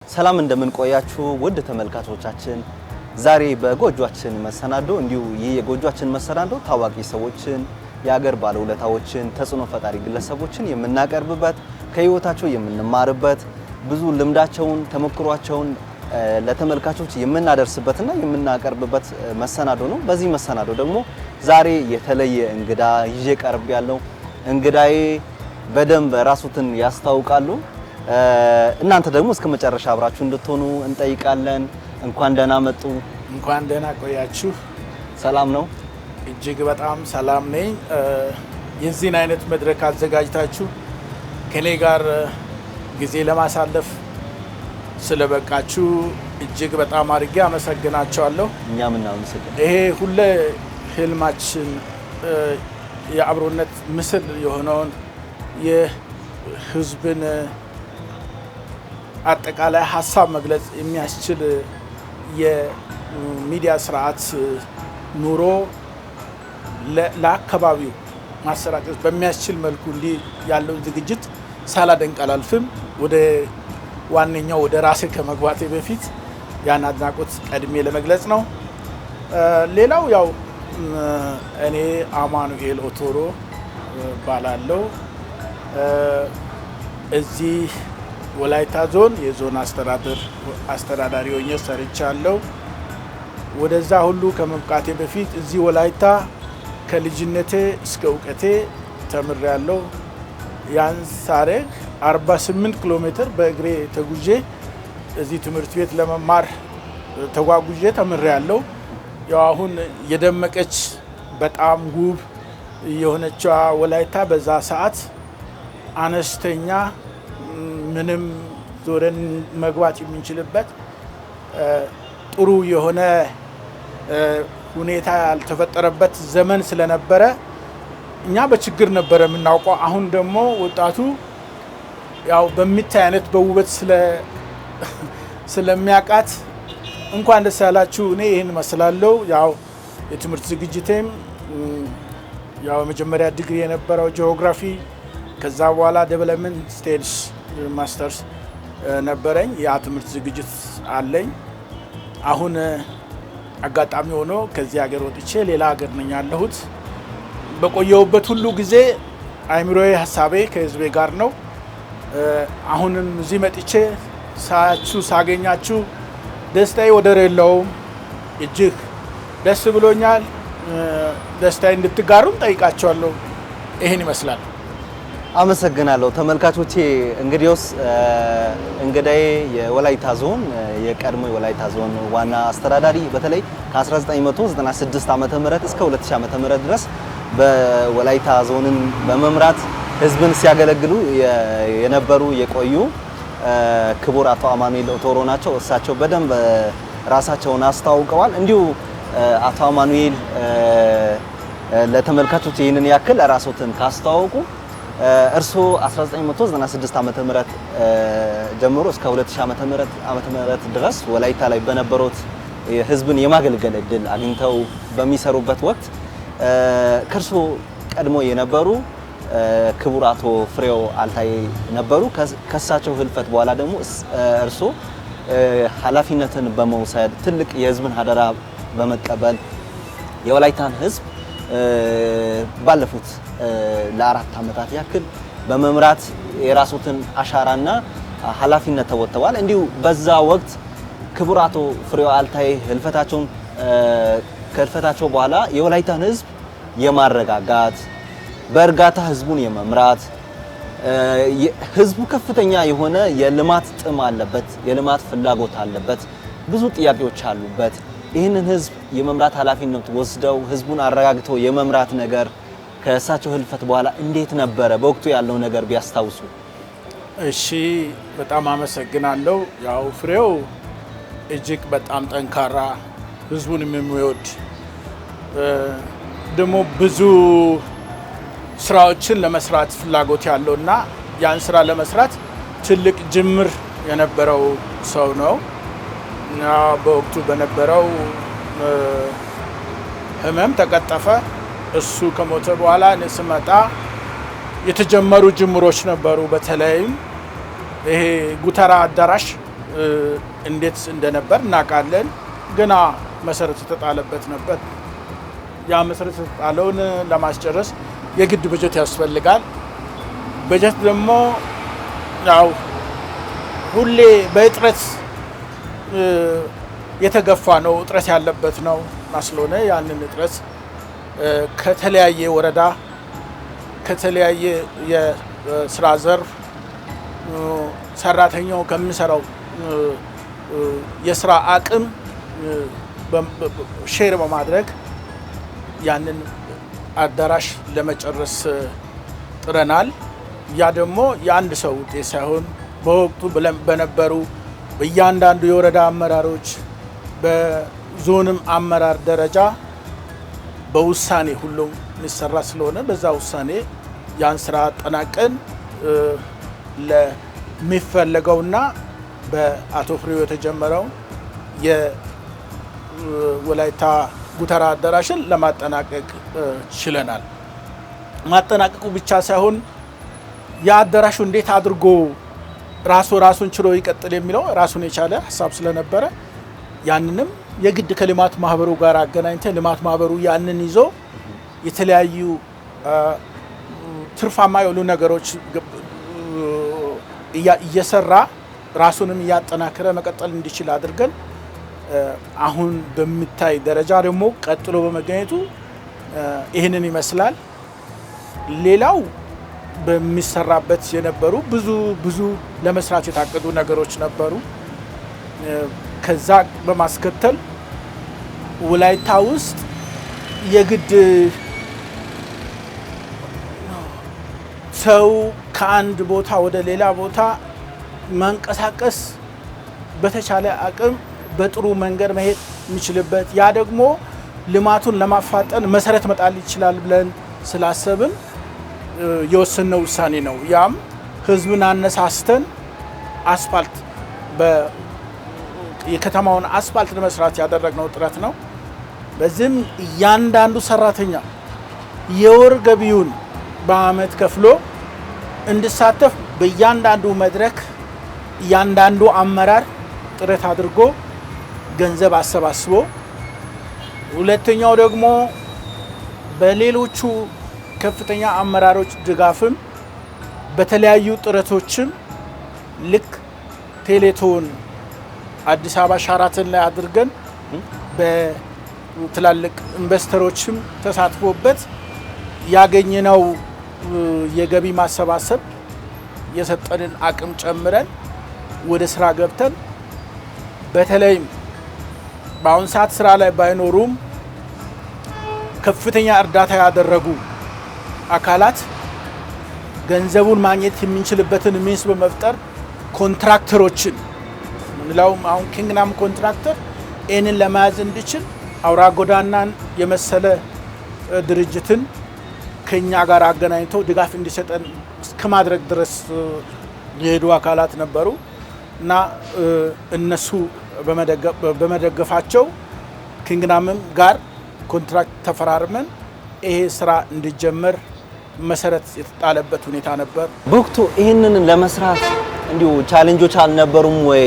ሰላም እንደምን ቆያችሁ ውድ ተመልካቾቻችን። ዛሬ በጎጆአችን መሰናዶ እንዲሁ ይህ የጎጆአችን መሰናዶ ታዋቂ ሰዎችን፣ የሀገር ባለውለታዎችን፣ ተጽዕኖ ፈጣሪ ግለሰቦችን የምናቀርብበት ከህይወታቸው የምንማርበት ብዙ ልምዳቸውን ተሞክሯቸውን ለተመልካቾች የምናደርስበትና የምናቀርብበት መሰናዶ ነው። በዚህ መሰናዶ ደግሞ ዛሬ የተለየ እንግዳ ይዤ ቀርብ ያለው እንግዳዬ በደንብ ራሱትን ያስታውቃሉ። እናንተ ደግሞ እስከ መጨረሻ አብራችሁ እንድትሆኑ እንጠይቃለን። እንኳን ደህና መጡ። እንኳን ደህና ቆያችሁ። ሰላም ነው? እጅግ በጣም ሰላም ነኝ። የዚህን አይነት መድረክ አዘጋጅታችሁ ከኔ ጋር ጊዜ ለማሳለፍ ስለበቃችሁ እጅግ በጣም አድርጌ አመሰግናቸዋለሁ። እኛም እናመሰግናለን። ይሄ ሁሌ ህልማችን የአብሮነት ምስል የሆነውን የህዝብን አጠቃላይ ሀሳብ መግለጽ የሚያስችል የሚዲያ ስርዓት ኑሮ ለአካባቢው ማሰራጨት በሚያስችል መልኩ እንዲህ ያለውን ዝግጅት ሳላደንቅ አላልፍም። ወደ ዋነኛው ወደ ራሴ ከመግባቴ በፊት ያን አድናቆት ቀድሜ ለመግለጽ ነው። ሌላው ያው እኔ አማኑኤል ኦቶሮ ባላለው እዚህ ወላይታ ዞን የዞን አስተዳዳሪ ሆኜ ሰርቻለሁ። ወደዛ ሁሉ ከመብቃቴ በፊት እዚህ ወላይታ ከልጅነቴ እስከ እውቀቴ ተምሬያለሁ። ያን ሳረግ 48 ኪሎ ሜትር በእግሬ ተጉዤ እዚህ ትምህርት ቤት ለመማር ተጓጉዤ ተምሬያለሁ። ያው አሁን የደመቀች በጣም ውብ የሆነችው ወላይታ በዛ ሰዓት አነስተኛ ምንም ዞረን መግባት የምንችልበት ጥሩ የሆነ ሁኔታ ያልተፈጠረበት ዘመን ስለነበረ እኛ በችግር ነበረ የምናውቀው። አሁን ደግሞ ወጣቱ ያው በሚታይ አይነት በውበት ስለሚያቃት እንኳን ደስ ያላችሁ። እኔ ይህን መስላለሁ። ያው የትምህርት ዝግጅቴም ያው መጀመሪያ ዲግሪ የነበረው ጂኦግራፊ፣ ከዛ በኋላ ዴቨሎፕመንት ስቴድስ ማስተርስ ነበረኝ። ያ ትምህርት ዝግጅት አለኝ። አሁን አጋጣሚ ሆኖ ከዚህ ሀገር ወጥቼ ሌላ ሀገር ነኝ ያለሁት። በቆየሁበት ሁሉ ጊዜ አይምሮዬ ሀሳቤ ከህዝቤ ጋር ነው። አሁንም እዚህ መጥቼ ሳገኛችሁ ደስታዬ ወደር የለውም። እጅግ ደስ ብሎኛል። ደስታዬ እንድትጋሩም ጠይቃቸዋለሁ። ይህን ይመስላል። አመሰግናለሁ። ተመልካቾቼ እንግዲያውስ እንግዳዬ የወላይታ ዞን የቀድሞ የወላይታ ዞን ዋና አስተዳዳሪ በተለይ ከ1996 ዓመተ ምህረት እስከ 2000 ዓመተ ምህረት ድረስ በወላይታ ዞንን በመምራት ህዝብን ሲያገለግሉ የነበሩ የቆዩ ክቡር አቶ አማኑኤል ኦቶሮ ናቸው። እሳቸው በደንብ ራሳቸውን አስተዋውቀዋል። እንዲሁ አቶ አማኑኤል ለተመልካቾች ይህንን ያክል ራስዎትን ካስተዋወቁ እርስዎ 1996 ዓመተ ምህረት ጀምሮ እስከ 2000 ዓመተ ምህረት ድረስ ወላይታ ላይ በነበሩት ህዝብን የማገልገል እድል አግኝተው በሚሰሩበት ወቅት ከእርስዎ ቀድሞ የነበሩ ክቡር አቶ ፍሬው አልታዬ ነበሩ። ከሳቸው ህልፈት በኋላ ደግሞ እርስዎ ኃላፊነትን በመውሰድ ትልቅ የህዝብን ሀደራ በመቀበል የወላይታን ህዝብ ባለፉት ለ4 ዓመታት ያክል በመምራት የራስዎትን አሻራና ኃላፊነት ተወጥተዋል። እንዲሁ በዛ ወቅት ክቡር አቶ ፍሬው አልታዬ ከህልፈታቸው በኋላ የወላይታን ህዝብ የማረጋጋት በእርጋታ ህዝቡን የመምራት ህዝቡ ከፍተኛ የሆነ የልማት ጥም አለበት፣ የልማት ፍላጎት አለበት፣ ብዙ ጥያቄዎች አሉበት። ይህንን ህዝብ የመምራት ኃላፊነት ወስደው ህዝቡን አረጋግተው የመምራት ነገር ከእሳቸው ህልፈት በኋላ እንዴት ነበረ? በወቅቱ ያለው ነገር ቢያስታውሱ። እሺ፣ በጣም አመሰግናለሁ። ያው ፍሬው እጅግ በጣም ጠንካራ ህዝቡን የሚወድ ደግሞ ብዙ ስራዎችን ለመስራት ፍላጎት ያለውና ያን ስራ ለመስራት ትልቅ ጅምር የነበረው ሰው ነው። እና በወቅቱ በነበረው ህመም ተቀጠፈ። እሱ ከሞተ በኋላ እኔ ስመጣ የተጀመሩ ጅምሮች ነበሩ። በተለይም ይሄ ጉተራ አዳራሽ እንዴት እንደነበር እናውቃለን። ገና መሰረት የተጣለበት ነበር። ያ መሰረት የተጣለውን ለማስጨረስ የግድ በጀት ያስፈልጋል። በጀት ደግሞ ያው ሁሌ በእጥረት የተገፋ ነው፣ እጥረት ያለበት ነው ስለሆነ ያንን እጥረት ከተለያየ ወረዳ ከተለያየ የስራ ዘርፍ ሰራተኛው ከሚሰራው የስራ አቅም ሼር በማድረግ ያንን አዳራሽ ለመጨረስ ጥረናል። ያ ደግሞ የአንድ ሰው ውጤት ሳይሆን በወቅቱ በነበሩ በእያንዳንዱ የወረዳ አመራሮች በዞንም አመራር ደረጃ በውሳኔ ሁሉም የሚሰራ ስለሆነ በዛ ውሳኔ ያን ስራ አጠናቀን ለሚፈለገውና በአቶ ፍሬው የተጀመረው የወላይታ ጉተራ አዳራሽን ለማጠናቀቅ ችለናል። ማጠናቀቁ ብቻ ሳይሆን የአዳራሹ እንዴት አድርጎ ራሱን ችሎ ይቀጥል የሚለው ራሱን የቻለ ሀሳብ ስለነበረ ያንንም የግድ ከልማት ማህበሩ ጋር አገናኝተን ልማት ማህበሩ ያንን ይዞ የተለያዩ ትርፋማ የሆኑ ነገሮች እየሰራ ራሱንም እያጠናከረ መቀጠል እንዲችል አድርገን አሁን በሚታይ ደረጃ ደግሞ ቀጥሎ በመገኘቱ ይህንን ይመስላል። ሌላው በሚሰራበት የነበሩ ብዙ ለመስራት የታቀዱ ነገሮች ነበሩ። ከዛ በማስከተል ወላይታ ውስጥ የግድ ሰው ከአንድ ቦታ ወደ ሌላ ቦታ መንቀሳቀስ በተቻለ አቅም በጥሩ መንገድ መሄድ የሚችልበት ያ ደግሞ ልማቱን ለማፋጠን መሰረት መጣል ይችላል ብለን ስላሰብን የወሰነው ውሳኔ ነው። ያም ህዝብን አነሳስተን አስፋልት የከተማውን አስፋልት ለመስራት ያደረግነው ጥረት ነው። በዚህም እያንዳንዱ ሰራተኛ የወር ገቢውን በአመት ከፍሎ እንዲሳተፍ በእያንዳንዱ መድረክ እያንዳንዱ አመራር ጥረት አድርጎ ገንዘብ አሰባስቦ፣ ሁለተኛው ደግሞ በሌሎቹ ከፍተኛ አመራሮች ድጋፍም በተለያዩ ጥረቶችም ልክ ቴሌቶን አዲስ አበባ ሻራተን ላይ አድርገን በትላልቅ ኢንቨስተሮችም ተሳትፎበት ያገኘነው የገቢ ማሰባሰብ የሰጠንን አቅም ጨምረን ወደ ስራ ገብተን በተለይም በአሁን ሰዓት ስራ ላይ ባይኖሩም ከፍተኛ እርዳታ ያደረጉ አካላት ገንዘቡን ማግኘት የምንችልበትን ሚንስ በመፍጠር ኮንትራክተሮችን ምንላውም አሁን ኪንግናም ኮንትራክተር ይህንን ለመያዝ እንዲችል አውራ ጎዳናን የመሰለ ድርጅትን ከኛ ጋር አገናኝቶ ድጋፍ እንዲሰጠን እስከማድረግ ድረስ የሄዱ አካላት ነበሩ እና እነሱ በመደገፋቸው ኪንግናምም ጋር ኮንትራክት ተፈራርመን ይሄ ስራ እንዲጀመር መሰረት የተጣለበት ሁኔታ ነበር። በወቅቱ ይህንን ለመስራት እንዲሁ ቻሌንጆች አልነበሩም ወይ?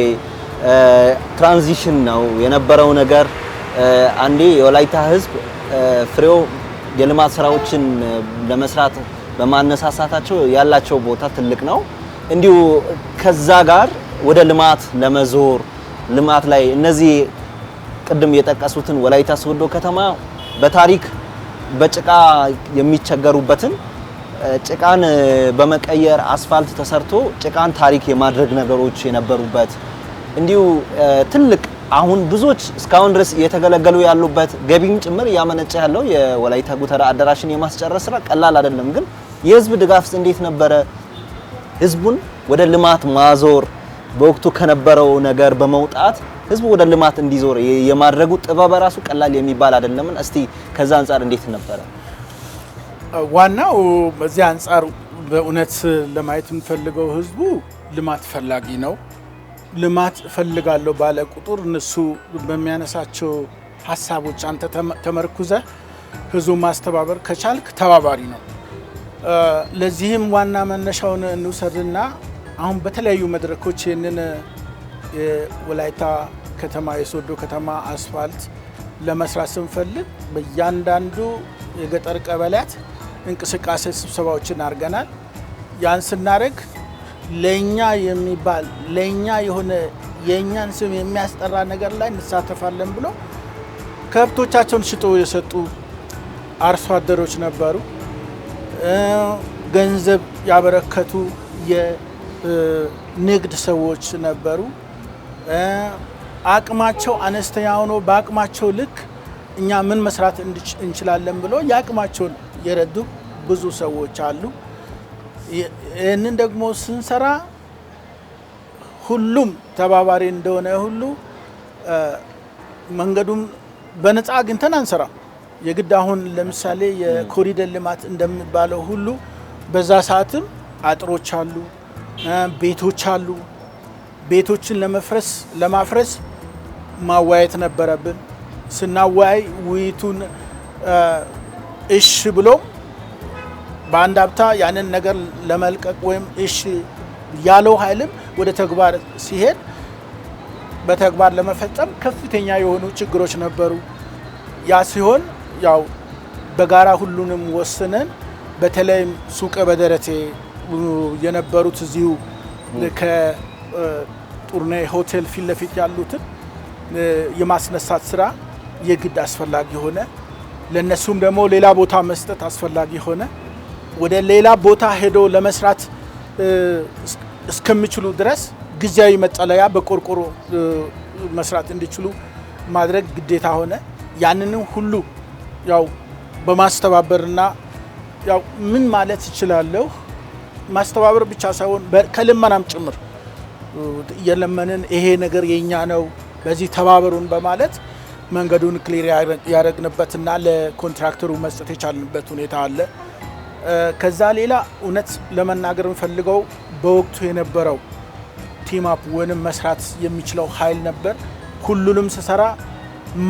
ትራንዚሽን ነው የነበረው ነገር። አንዴ የወላይታ ህዝብ ፍሬው የልማት ስራዎችን ለመስራት በማነሳሳታቸው ያላቸው ቦታ ትልቅ ነው። እንዲሁ ከዛ ጋር ወደ ልማት ለመዞር ልማት ላይ እነዚህ ቅድም የጠቀሱትን ወላይታ ሶዶ ከተማ በታሪክ በጭቃ የሚቸገሩበትን ጭቃን በመቀየር አስፋልት ተሰርቶ ጭቃን ታሪክ የማድረግ ነገሮች የነበሩበት እንዲሁ ትልቅ አሁን ብዙዎች እስካሁን ድረስ እየተገለገሉ ያሉበት ገቢም ጭምር ያመነጨ ያለው የወላይታ ጉተራ አዳራሽን የማስጨረስ ስራ ቀላል አይደለም። ግን የህዝብ ድጋፍስ እንዴት ነበረ? ህዝቡን ወደ ልማት ማዞር በወቅቱ ከነበረው ነገር በመውጣት ህዝቡ ወደ ልማት እንዲዞር የማድረጉ ጥበብ ራሱ ቀላል የሚባል አይደለም። እስቲ ከዛ አንፃር እንዴት ነበረ? ዋናው በዚህ አንፃር በእውነት ለማየት የምፈልገው ህዝቡ ልማት ፈላጊ ነው። ልማት ፈልጋለሁ ባለ ቁጥር እነሱ በሚያነሳቸው ሀሳቦች አንተ ተመርኩዘ ህዝቡ ማስተባበር ከቻልክ ተባባሪ ነው። ለዚህም ዋና መነሻውን እንውሰድና አሁን በተለያዩ መድረኮች ይህንን የወላይታ ከተማ የሶዶ ከተማ አስፋልት ለመስራት ስንፈልግ በእያንዳንዱ የገጠር ቀበሌያት እንቅስቃሴ ስብሰባዎችን አድርገናል። ያን ስናደርግ ለኛ የሚባል ለኛ የሆነ የኛን ስም የሚያስጠራ ነገር ላይ እንሳተፋለን ብሎ ከብቶቻቸውን ሽጦ የሰጡ አርሶ አደሮች ነበሩ። ገንዘብ ያበረከቱ የንግድ ሰዎች ነበሩ። አቅማቸው አነስተኛ ሆኖ በአቅማቸው ልክ እኛ ምን መስራት እንችላለን ብሎ ያቅማቸውን የረዱ ብዙ ሰዎች አሉ። ይህንን ደግሞ ስንሰራ ሁሉም ተባባሪ እንደሆነ ሁሉ መንገዱን በነፃ አግኝተን አንሰራ። የግድ አሁን ለምሳሌ የኮሪደር ልማት እንደሚባለው ሁሉ በዛ ሰዓትም አጥሮች አሉ፣ ቤቶች አሉ። ቤቶችን ለማፍረስ ማዋየት ነበረብን። ስናዋይ ውይይቱን እሺ ብሎ በአንድ ሀብታ ያንን ነገር ለመልቀቅ ወይም እሺ ያለው ኃይልም ወደ ተግባር ሲሄድ በተግባር ለመፈጸም ከፍተኛ የሆኑ ችግሮች ነበሩ። ያ ሲሆን ያው በጋራ ሁሉንም ወስነን በተለይም ሱቀ በደረቴ የነበሩት እዚሁ ከጡርኔ ሆቴል ፊት ለፊት ያሉትን የማስነሳት ስራ የግድ አስፈላጊ ሆነ። ለነሱም ደግሞ ሌላ ቦታ መስጠት አስፈላጊ ሆነ። ወደ ሌላ ቦታ ሄዶ ለመስራት እስከሚችሉ ድረስ ጊዜያዊ መጠለያ በቆርቆሮ መስራት እንዲችሉ ማድረግ ግዴታ ሆነ። ያንንም ሁሉ ያው በማስተባበርና ያው ምን ማለት ይችላለሁ ማስተባበር ብቻ ሳይሆን ከልመናም ጭምር የለመንን ይሄ ነገር የኛ ነው በዚህ ተባበሩን በማለት መንገዱን ክሊር ያደረግንበትና ለኮንትራክተሩ መስጠት የቻልንበት ሁኔታ አለ። ከዛ ሌላ እውነት ለመናገር እንፈልገው በወቅቱ የነበረው ቲም አፕ ወንም መስራት የሚችለው ኃይል ነበር። ሁሉንም ሲሰራ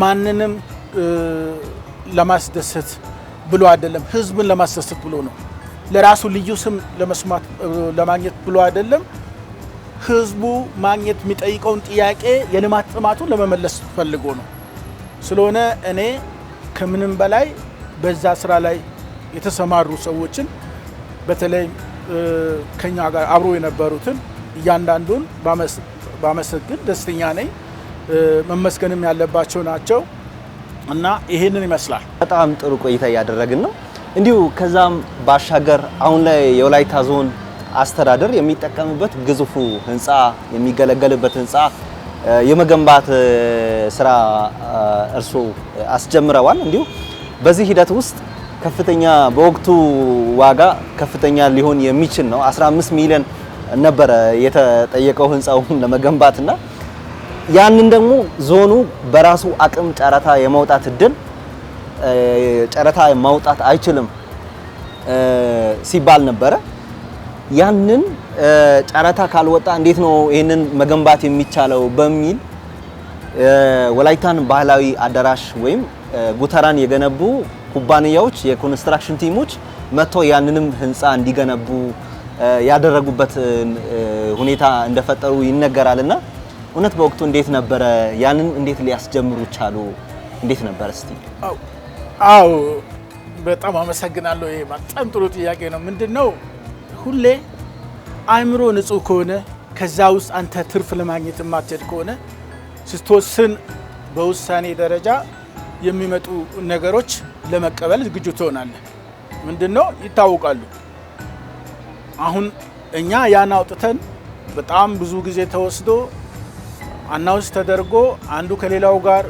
ማንንም ለማስደሰት ብሎ አይደለም፣ ህዝብን ለማስደሰት ብሎ ነው። ለራሱ ልዩ ስም ለማግኘት ብሎ አይደለም። ህዝቡ ማግኘት የሚጠይቀውን ጥያቄ የልማት ጥማቱን ለመመለስ ፈልጎ ነው። ስለሆነ እኔ ከምንም በላይ በዛ ስራ ላይ የተሰማሩ ሰዎችን በተለይ ከኛ ጋር አብሮ የነበሩትን እያንዳንዱን ባመሰግን ደስተኛ ነኝ። መመስገንም ያለባቸው ናቸው እና ይሄንን ይመስላል። በጣም ጥሩ ቆይታ እያደረግን ነው። እንዲሁ ከዛም ባሻገር አሁን ላይ የወላይታ ዞን አስተዳደር የሚጠቀምበት ግዙፉ ህንፃ የሚገለገልበት ህንፃ የመገንባት ስራ እርሶ አስጀምረዋል። እንዲሁ በዚህ ሂደት ውስጥ ከፍተኛ በወቅቱ ዋጋ ከፍተኛ ሊሆን የሚችል ነው 15 ሚሊዮን ነበረ የተጠየቀው ህንፃውን ለመገንባትና ያንን ደግሞ ዞኑ በራሱ አቅም ጨረታ የማውጣት እድል ጨረታ ማውጣት አይችልም ሲባል ነበረ። ያንን ጨረታ ካልወጣ እንዴት ነው ይሄንን መገንባት የሚቻለው በሚል ወላይታን ባህላዊ አዳራሽ ወይም ጉተራን የገነቡ ኩባንያዎች የኮንስትራክሽን ቲሞች መጥተው ያንንም ህንፃ እንዲገነቡ ያደረጉበት ሁኔታ እንደፈጠሩ ይነገራልና እውነት በወቅቱ እንዴት ነበረ? ያንን እንዴት ሊያስጀምሩ ቻሉ? እንዴት ነበር እስቲ? አው በጣም አመሰግናለሁ። ይሄ በጣም ጥሩ ጥያቄ ነው። ምንድነው ሁሌ አእምሮ ንጹህ ከሆነ ከዛ ውስጥ አንተ ትርፍ ለማግኘት የማትሄድ ከሆነ ስትወስን በውሳኔ ደረጃ የሚመጡ ነገሮች ለመቀበል ዝግጁ ትሆናለህ። ምንድነው ይታወቃሉ። አሁን እኛ ያን አውጥተን በጣም ብዙ ጊዜ ተወስዶ አናውንስ ተደርጎ አንዱ ከሌላው ጋር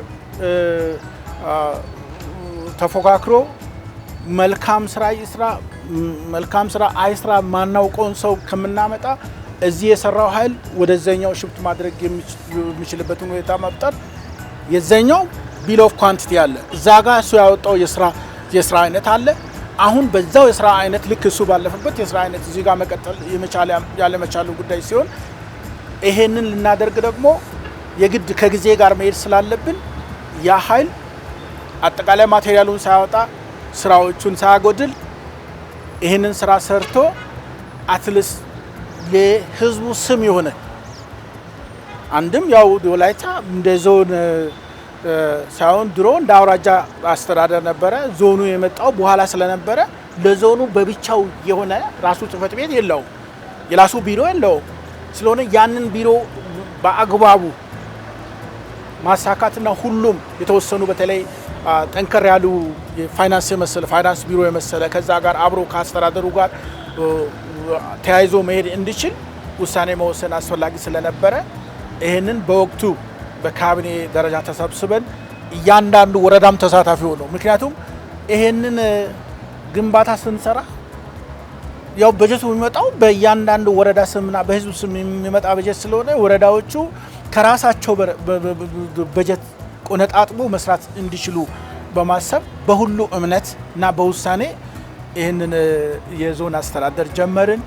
ተፎካክሮ መልካም ስራ አይስራ ማናውቀውን ሰው ከምናመጣ እዚህ የሰራው ኃይል ወደዛኛው ሽፍት ማድረግ የሚችልበትን ሁኔታ መፍጠር የዛኛው ቢል ኦፍ ኳንቲቲ አለ። እዛ ጋር እሱ ያወጣው የስራ አይነት አለ። አሁን በዛው የስራ አይነት ልክ እሱ ባለፈበት የስራ አይነት እዚህ ጋር መቀጠል ያለመቻሉ ጉዳይ ሲሆን ይሄንን ልናደርግ ደግሞ የግድ ከጊዜ ጋር መሄድ ስላለብን ያ ኃይል አጠቃላይ ማቴሪያሉን ሳያወጣ ስራዎቹን ሳያጎድል ይሄንን ስራ ሰርቶ አትሊስት ለህዝቡ ስም የሆነ አንድም ያው ወላይታ እንደ ዞን ሳይሆን ድሮ እንደ አውራጃ አስተዳደር ነበረ። ዞኑ የመጣው በኋላ ስለነበረ ለዞኑ በብቻው የሆነ ራሱ ጽህፈት ቤት የለውም፣ የራሱ ቢሮ የለውም። ስለሆነ ያንን ቢሮ በአግባቡ ማሳካትና ሁሉም የተወሰኑ በተለይ ጠንከር ያሉ የፋይናንስ የመሰለ ፋይናንስ ቢሮ የመሰለ ከዛ ጋር አብሮ ከአስተዳደሩ ጋር ተያይዞ መሄድ እንዲችል ውሳኔ መወሰን አስፈላጊ ስለነበረ ይሄንን በወቅቱ በካቢኔ ደረጃ ተሰብስበን እያንዳንዱ ወረዳም ተሳታፊ ሆኖ ምክንያቱም ይሄንን ግንባታ ስንሰራ ያው በጀቱ የሚመጣው በእያንዳንዱ ወረዳ ስምና በህዝብ ስም የሚመጣ በጀት ስለሆነ ወረዳዎቹ ከራሳቸው በጀት ቆነጣጥቦ መስራት እንዲችሉ በማሰብ በሁሉ እምነት እና በውሳኔ ይህንን የዞን አስተዳደር ጀመርን።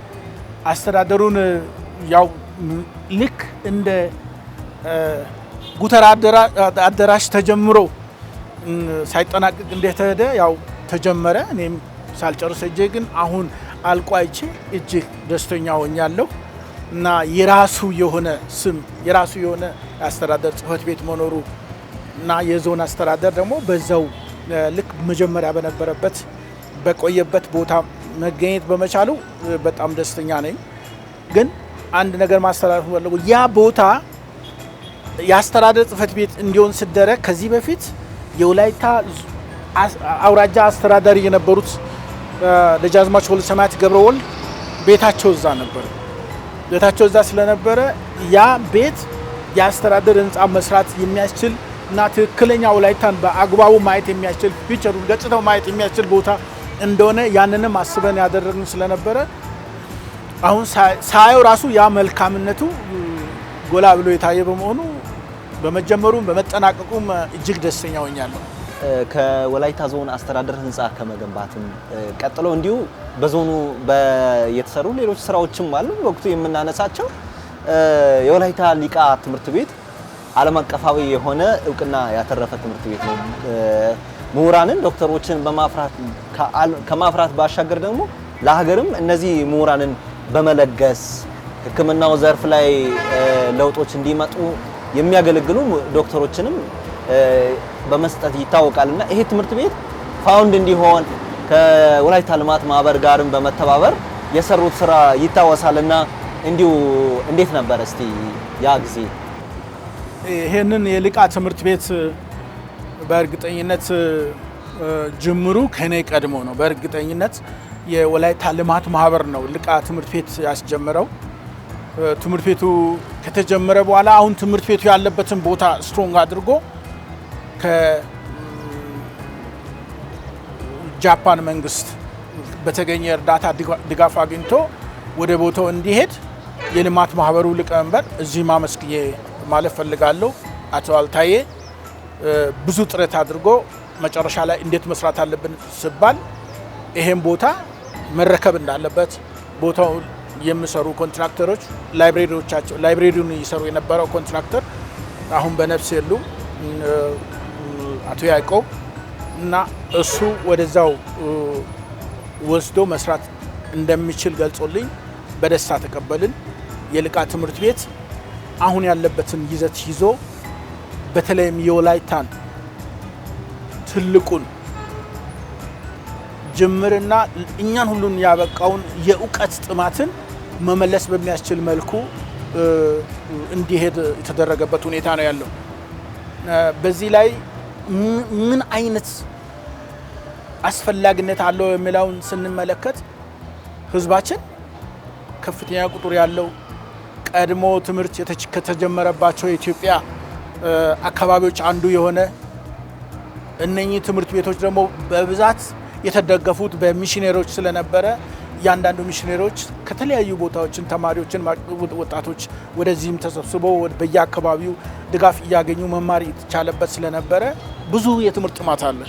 አስተዳደሩን ያው ልክ እንደ ጉተራ አደራሽ ተጀምሮ ሳይጠናቀቅ እንደተሄደ ያው ተጀመረ። እኔም ሳልጨርስ እጄ ግን አሁን አልቋይቼ እጅግ ደስተኛ ሆኛለሁ እና የራሱ የሆነ ስም የራሱ የሆነ አስተዳደር ጽህፈት ቤት መኖሩ እና የዞን አስተዳደር ደግሞ በዛው ልክ መጀመሪያ በነበረበት በቆየበት ቦታ መገኘት በመቻሉ በጣም ደስተኛ ነኝ። ግን አንድ ነገር ማስተላለፍ ፈልገው ያ ቦታ የአስተዳደር ጽህፈት ቤት እንዲሆን ሲደረግ ከዚህ በፊት የወላይታ አውራጃ አስተዳዳሪ የነበሩት ደጃዝማች ወልደሰማያት ገብረወልድ ቤታቸው እዛ ነበር። ቤታቸው እዛ ስለነበረ ያ ቤት የአስተዳደር ህንፃ መስራት የሚያስችል እና ትክክለኛ ወላይታን በአግባቡ ማየት የሚያስችል ፊቸሩን ገጽታው ማየት የሚያስችል ቦታ እንደሆነ ያንንም አስበን ያደረግን ስለነበረ አሁን ሳየው ራሱ ያ መልካምነቱ ጎላ ብሎ የታየ በመሆኑ በመጀመሩም በመጠናቀቁም እጅግ ደስተኛ ሆኛለሁ። ከወላይታ ዞን አስተዳደር ህንፃ ከመገንባትም ቀጥሎ እንዲሁ በዞኑ የተሰሩ ሌሎች ስራዎችም አሉ። ወቅቱ የምናነሳቸው የወላይታ ሊቃ ትምህርት ቤት ዓለም አቀፋዊ የሆነ እውቅና ያተረፈ ትምህርት ቤት ነው። ምሁራንን ዶክተሮችን ከማፍራት ባሻገር ደግሞ ለሀገርም እነዚህ ምሁራንን በመለገስ ሕክምናው ዘርፍ ላይ ለውጦች እንዲመጡ የሚያገለግሉ ዶክተሮችንም በመስጠት ይታወቃልና ይሄ ትምህርት ቤት ፋውንድ እንዲሆን ከወላይታ ልማት ማህበር ጋርም በመተባበር የሰሩት ስራ ይታወሳልና እንዲሁ እንዴት ነበር እስቲ ያ ጊዜ? ይሄንን የሊቃ ትምህርት ቤት በእርግጠኝነት ጅምሩ ከኔ ቀድሞ ነው። በእርግጠኝነት የወላይታ ልማት ማህበር ነው ሊቃ ትምህርት ቤት ያስጀመረው። ትምህርት ቤቱ ከተጀመረ በኋላ አሁን ትምህርት ቤቱ ያለበትን ቦታ ስትሮንግ አድርጎ ከጃፓን መንግስት በተገኘ እርዳታ ድጋፍ አግኝቶ ወደ ቦታው እንዲሄድ የልማት ማህበሩ ሊቀመንበር እዚህ ማመስገን ማለት ፈልጋለሁ። አቶ አልታዬ ብዙ ጥረት አድርጎ መጨረሻ ላይ እንዴት መስራት አለብን ሲባል ይሄን ቦታ መረከብ እንዳለበት ቦታው የሚሰሩ ኮንትራክተሮች ላይብሬሪውን ይሰሩ የነበረው ኮንትራክተር አሁን በነፍስ የሉ አቶ ያዕቆብ እና እሱ ወደዛው ወስዶ መስራት እንደሚችል ገልጾልኝ በደስታ ተቀበልን። የሊቃ ትምህርት ቤት አሁን ያለበትን ይዘት ይዞ በተለይም የወላይታን ትልቁን ጅምርና እኛን ሁሉን ያበቃውን የእውቀት ጥማትን መመለስ በሚያስችል መልኩ እንዲሄድ የተደረገበት ሁኔታ ነው ያለው። በዚህ ላይ ምን አይነት አስፈላጊነት አለው የሚለውን ስንመለከት ህዝባችን ከፍተኛ ቁጥር ያለው ቀድሞ ትምህርት ከተጀመረባቸው የኢትዮጵያ አካባቢዎች አንዱ የሆነ እነኚህ ትምህርት ቤቶች ደግሞ በብዛት የተደገፉት በሚሽነሪዎች ስለነበረ እያንዳንዱ ሚሽነሪዎች ከተለያዩ ቦታዎችን ተማሪዎችን ወጣቶች ወደዚህም ተሰብስበው በየአካባቢው ድጋፍ እያገኙ መማር የተቻለበት ስለነበረ ብዙ የትምህርት ጥማት አለ።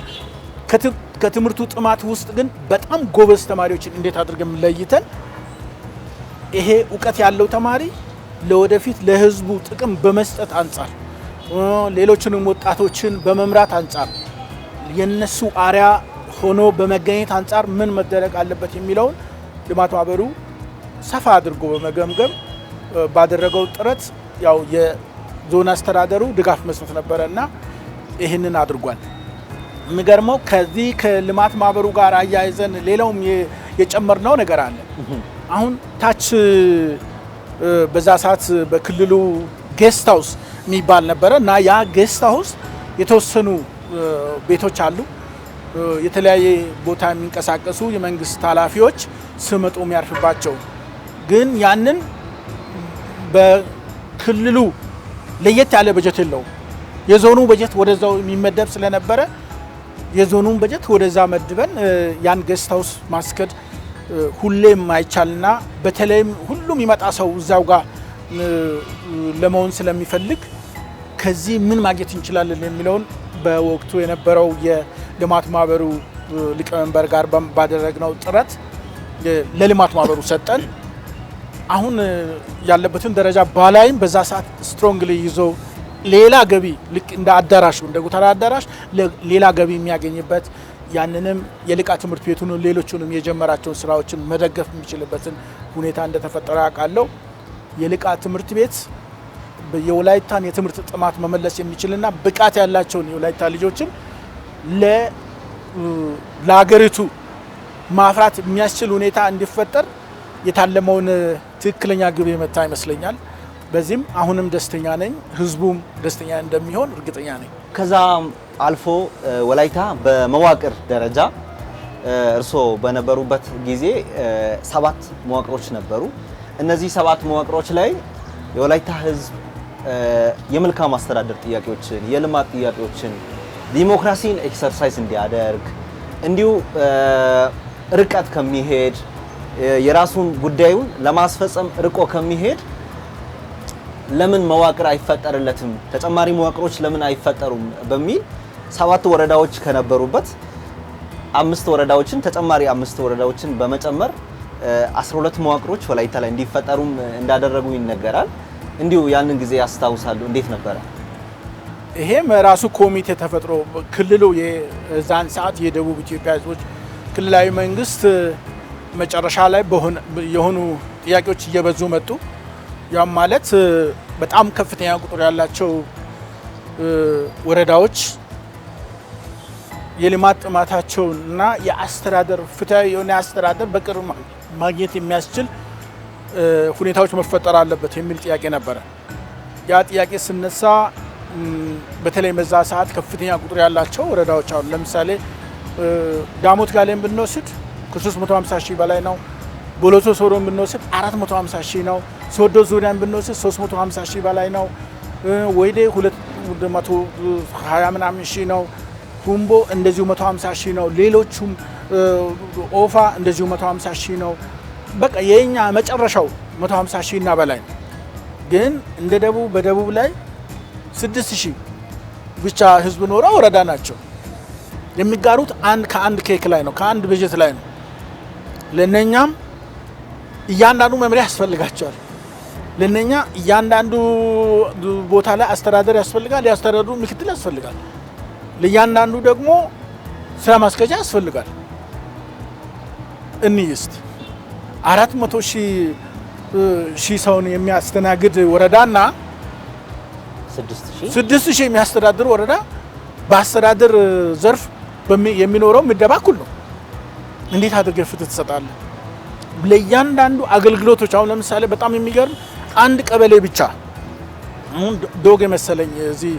ከትምህርቱ ጥማት ውስጥ ግን በጣም ጎበዝ ተማሪዎችን እንዴት አድርገን ለይተን ይሄ እውቀት ያለው ተማሪ ለወደፊት ለህዝቡ ጥቅም በመስጠት አንጻር ሌሎችንም ወጣቶችን በመምራት አንጻር የነሱ አሪያ ሆኖ በመገኘት አንጻር ምን መደረግ አለበት የሚለውን ልማት ማህበሩ ሰፋ አድርጎ በመገምገም ባደረገው ጥረት ያው ዞን አስተዳደሩ ድጋፍ መስጠት ነበረና ይህንን አድርጓል። የሚገርመው ከዚህ ከልማት ማህበሩ ጋር አያይዘን ሌላውም የጨመርነው ነገር አለ። አሁን ታች በዛ ሰዓት በክልሉ ጌስት ሃውስ የሚባል ነበረ እና ያ ጌስት ሃውስ የተወሰኑ ቤቶች አሉ። የተለያየ ቦታ የሚንቀሳቀሱ የመንግስት ኃላፊዎች ስመጡ የሚያርፍባቸው ግን ያንን በክልሉ ለየት ያለ በጀት የለውም። የዞኑ በጀት ወደዛው የሚመደብ ስለነበረ የዞኑን በጀት ወደዛ መድበን ያን ጌስት ሃውስ ማስከድ ሁሌም አይቻልና በተለይም ሁሉም ይመጣ ሰው እዛው ጋር ለመሆን ስለሚፈልግ ከዚህ ምን ማግኘት እንችላለን የሚለውን በወቅቱ የነበረው የልማት ማህበሩ ሊቀመንበር ጋር ባደረግነው ጥረት ለልማት ማህበሩ ሰጠን። አሁን ያለበትን ደረጃ ባላይም በዛ ሰዓት ስትሮንግሊ ይዞ ሌላ ገቢ ልክ እንደ አዳራሹ እንደ ጉተራ አዳራሽ ሌላ ገቢ የሚያገኝበት ያንንም የልቃ ትምህርት ቤቱን ሌሎቹንም የጀመራቸውን ስራዎችን መደገፍ የሚችልበትን ሁኔታ እንደተፈጠረ አውቃለሁ። የልቃ ትምህርት ቤት የወላይታን የትምህርት ጥማት መመለስ የሚችልና ብቃት ያላቸውን የወላይታ ልጆችን ለሀገሪቱ ማፍራት የሚያስችል ሁኔታ እንዲፈጠር የታለመውን ትክክለኛ ግብ የመታ ይመስለኛል። በዚህም አሁንም ደስተኛ ነኝ፣ ህዝቡም ደስተኛ እንደሚሆን እርግጠኛ ነኝ። ከዛ አልፎ ወላይታ በመዋቅር ደረጃ እርስዎ በነበሩበት ጊዜ 7 መዋቅሮች ነበሩ። እነዚህ 7 መዋቅሮች ላይ የወላይታ ህዝብ የመልካም አስተዳደር ጥያቄዎችን፣ የልማት ጥያቄዎችን፣ ዲሞክራሲን ኤክሰርሳይዝ እንዲያደርግ እንዲሁ ርቀት ከሚሄድ የራሱን ጉዳዩን ለማስፈጸም ርቆ ከሚሄድ ለምን መዋቅር አይፈጠርለትም፣ ተጨማሪ መዋቅሮች ለምን አይፈጠሩም በሚል 7 ወረዳዎች ከነበሩበት 5 ወረዳዎችን ተጨማሪ 5 ወረዳዎችን በመጨመር 12 መዋቅሮች ወላይታ ላይ እንዲፈጠሩም እንዳደረጉ ይነገራል። እንዲሁ ያንን ጊዜ ያስታውሳሉ? እንዴት ነበረ? ይሄም ራሱ ኮሚቴ ተፈጥሮ ክልሉ የዛን ሰዓት የደቡብ ኢትዮጵያ ህዝቦች ክልላዊ መንግስት መጨረሻ ላይ የሆኑ ጥያቄዎች እየበዙ መጡ። ያም ማለት በጣም ከፍተኛ ቁጥር ያላቸው ወረዳዎች የልማት ጥማታቸውና የአስተዳደር ፍትሃዊ የሆነ አስተዳደር በቅርብ ማግኘት የሚያስችል ሁኔታዎች መፈጠር አለበት የሚል ጥያቄ ነበረ። ያ ጥያቄ ስነሳ በተለይ በዛ ሰዓት ከፍተኛ ቁጥር ያላቸው ወረዳዎች አሉ። ለምሳሌ ዳሞት ጋሌን ብንወስድ ከ350 ሺህ በላይ ነው። ቦሎሶ ሶሮን ብንወስድ 450 ሺህ ነው። ሶዶ ዙሪያን ብንወስድ 350 ሺህ በላይ ነው። ወይዴ 220 ምናምን ሺህ ነው። ሁምቦ እንደዚሁ 150 ሺህ ነው። ሌሎቹም ኦፋ እንደዚሁ 150 ሺህ ነው። በቃ የኛ መጨረሻው 150 ሺህ እና በላይ ነው። ግን እንደ ደቡብ በደቡብ ላይ 6000 ብቻ ህዝብ ኖረው ወረዳ ናቸው። የሚጋሩት ከአንድ ኬክ ላይ ነው፣ ከአንድ በጀት ላይ ነው። ለነኛም እያንዳንዱ መምሪያ ያስፈልጋቸዋል። ለነኛ እያንዳንዱ ቦታ ላይ አስተዳደር ያስፈልጋል፣ ያስተዳደሩ ምክትል ያስፈልጋል። ለእያንዳንዱ ደግሞ ስራ ማስከጃ ያስፈልጋል። እንይስት 400 ሺህ ሰውን የሚያስተናግድ ወረዳና 6000 የሚያስተዳድር ወረዳ በአስተዳደር ዘርፍ የሚኖረው ምደባ እኩል ነው። እንዴት አድርገህ ፍትህ ትሰጣለህ? ለእያንዳንዱ አገልግሎቶች አሁን ለምሳሌ በጣም የሚገርም አንድ ቀበሌ ብቻ አሁን ዶግ መሰለኝ እዚህ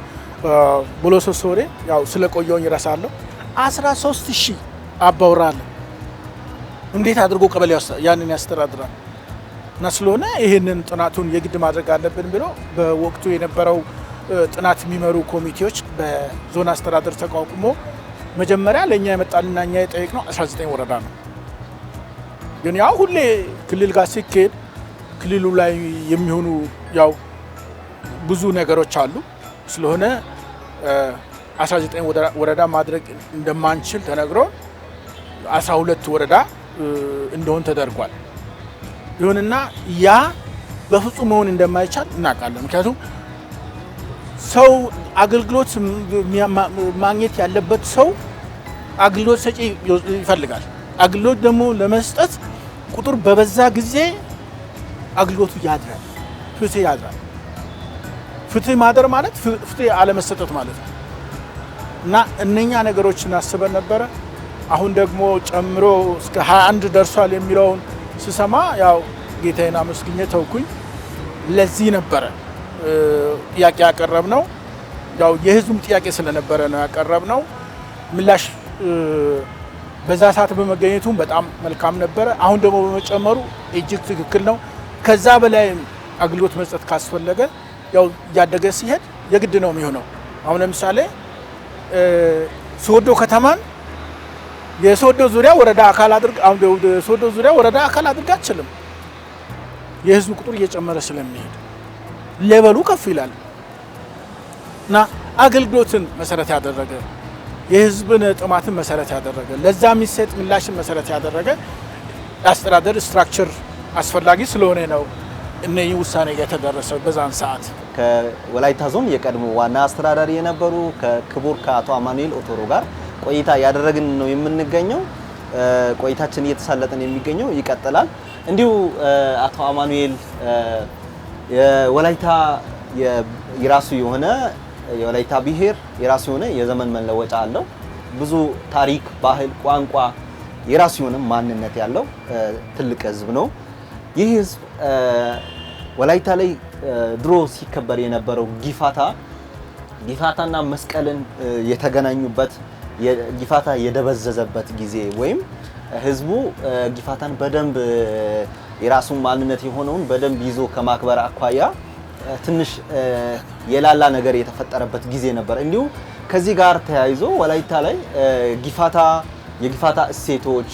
ቦሎሶ ሶሬ ያው ስለቆየውኝ እረሳለሁ 13000 አባወራ አለ። እንዴት አድርጎ ቀበሌ ያንን ያስተዳድራል? እና ስለሆነ ይህንን ጥናቱን የግድ ማድረግ አለብን ብሎ በወቅቱ የነበረው ጥናት የሚመሩ ኮሚቴዎች በዞን አስተዳደር ተቋቁሞ መጀመሪያ ለኛ የመጣልና እኛ የጠየቅነው 19 ወረዳ ነው። ግን ያው ሁሌ ክልል ጋር ሲኬድ ክልሉ ላይ የሚሆኑ ያው ብዙ ነገሮች አሉ። ስለሆነ 19 ወረዳ ማድረግ እንደማንችል ተነግሮ 12 ወረዳ እንደሆን ተደርጓል። ይሁንና ያ በፍጹም መሆን እንደማይቻል እናውቃለን። ምክንያቱም ሰው አገልግሎት ማግኘት ያለበት ሰው አገልግሎት ሰጪ ይፈልጋል። አገልግሎት ደግሞ ለመስጠት ቁጥር በበዛ ጊዜ አገልግሎቱ ያድራል፣ ፍትህ ያድራል። ፍትህ ማደር ማለት ፍትህ አለመሰጠት ማለት ነው። እና እነኛ ነገሮችን አስበን ነበረ። አሁን ደግሞ ጨምሮ እስከ 21 ደርሷል የሚለውን ስሰማ ያው ጌታዬን አመስግኜ ተውኩኝ። ለዚህ ነበረ ጥያቄ ያቀረብነው። ያው የህዝቡም ጥያቄ ስለነበረ ነው ያቀረብነው። ምላሽ በዛ ሰዓት በመገኘቱ በጣም መልካም ነበረ። አሁን ደግሞ በመጨመሩ እጅግ ትክክል ነው። ከዛ በላይ አገልግሎት መስጠት ካስፈለገ ያው እያደገ ሲሄድ የግድ ነው የሚሆነው። አሁን ለምሳሌ ሶዶ ከተማን የሶዶ ዙሪያ ወረዳ አካል አድርግ አሁን ሶዶ ዙሪያ ወረዳ አካል አድርግ አትችልም። የህዝብ ቁጥር እየጨመረ ስለሚሄድ ሌቨሉ ከፍ ይላል እና አገልግሎትን መሰረት ያደረገ የህዝብን ጥማትን መሰረት ያደረገ ለዛ የሚሰጥ ምላሽን መሰረት ያደረገ አስተዳደር ስትራክቸር አስፈላጊ ስለሆነ ነው እነዚህ ውሳኔ የተደረሰው በዛን ሰዓት። ከወላይታ ዞን የቀድሞ ዋና አስተዳዳሪ የነበሩ ከክቡር ከአቶ አማኑኤል ኦቶሮ ጋር ቆይታ ያደረግን ነው የምንገኘው። ቆይታችን እየተሳለጠን የሚገኘው ይቀጥላል። እንዲሁ አቶ አማኑኤል የወላይታ የራሱ የሆነ የወላይታ ብሔር የራሱ የሆነ የዘመን መለወጫ አለው። ብዙ ታሪክ፣ ባህል፣ ቋንቋ የራሱ የሆነ ማንነት ያለው ትልቅ ህዝብ ነው። ይህ ህዝብ ወላይታ ላይ ድሮ ሲከበር የነበረው ጊፋታና መስቀልን የተገናኙበት ጊፋታ የደበዘዘበት ጊዜ ወይም ህዝቡ ጊፋታን በደንብ የራሱን ማንነት የሆነውን በደንብ ይዞ ከማክበር አኳያ ትንሽ የላላ ነገር የተፈጠረበት ጊዜ ነበር። እንዲሁ ከዚህ ጋር ተያይዞ ወላይታ ላይ የጊፋታ እሴቶች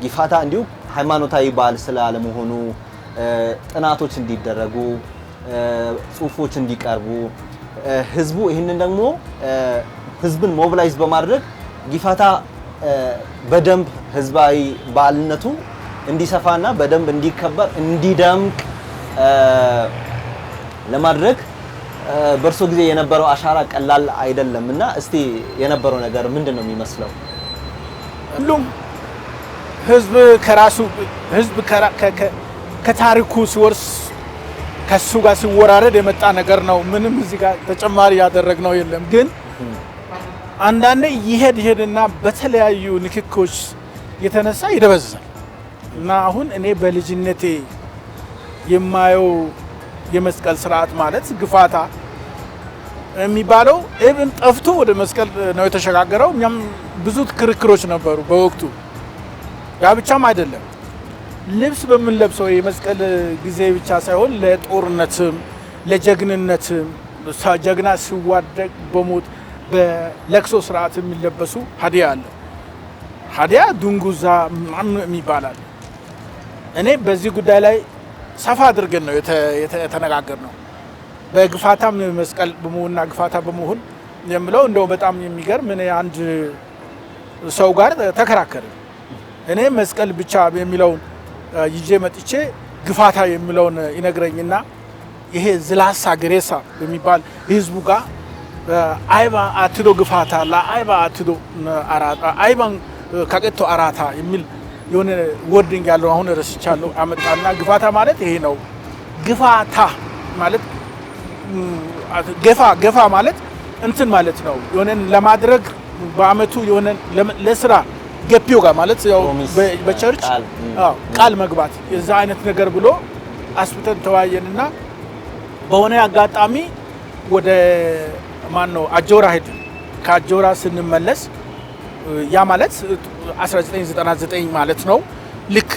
ጊፋታ እንዲሁ ሃይማኖታዊ በዓል ስላለመሆኑ ጥናቶች እንዲደረጉ ጽሁፎች እንዲቀርቡ ህዝቡ ይህንን ደግሞ ህዝብን ሞቢላይዝ በማድረግ ጊፋታ በደንብ ህዝባዊ በዓልነቱ እንዲሰፋና በደንብ እንዲከበር እንዲደምቅ ለማድረግ በእርሶ ጊዜ የነበረው አሻራ ቀላል አይደለም እና እስቲ የነበረው ነገር ምንድን ነው የሚመስለው? ሁሉም ህዝብ ከራሱ ህዝብ ከታሪኩ ሲወርስ ከሱ ጋር ሲወራረድ የመጣ ነገር ነው። ምንም እዚህ ጋር ተጨማሪ ያደረግነው የለም። ግን አንዳንዴ ይሄድና በተለያዩ ንክኮች የተነሳ ይደበዝዛል እና አሁን እኔ በልጅነቴ የማየው የመስቀል ስርዓት ማለት ግፋታ የሚባለው እብን ጠፍቶ ወደ መስቀል ነው የተሸጋገረው። እኛም ብዙ ክርክሮች ነበሩ በወቅቱ። ያ ብቻም አይደለም፣ ልብስ በምንለብሰው የመስቀል ጊዜ ብቻ ሳይሆን ለጦርነትም ለጀግንነትም ጀግና ሲዋደቅ በሞት በለቅሶ ስርዓት የሚለበሱ ሀዲያ አለ። ሀዲያ ዱንጉዛ የሚባላል። እኔ በዚህ ጉዳይ ላይ ሰፋ አድርገን ነው የተነጋገርነው። በግፋታም መስቀል በመሆንና ግፋታ በመሆን የምለው እንደው በጣም የሚገርም እኔ አንድ ሰው ጋር ተከራከረ። እኔ መስቀል ብቻ የሚለውን ይዤ መጥቼ ግፋታ የሚለውን ይነግረኝና ይሄ ዝላሳ ገሬሳ የሚባል ህዝቡ ጋር አይባ አትዶ ግፋታ ለአይባ አትዶ አራታ አይባን ከቀቶ አራታ የሚል የሆነ ወርዲንግ ያለው አሁን ረስቻለሁ አመጣና ግፋታ ማለት ይሄ ነው። ግፋታ ማለት ገፋ ማለት እንትን ማለት ነው። የሆነ ለማድረግ በአመቱ የሆነ ለስራ ገፒዮ ጋር ማለት ያው በቸርች ቃል መግባት የዛ አይነት ነገር ብሎ አስብተን ተወያየንና በሆነ አጋጣሚ ወደ አጆራ ሄድ። ከአጆራ ስንመለስ ያ ማለት 1999 ማለት ነው። ልክ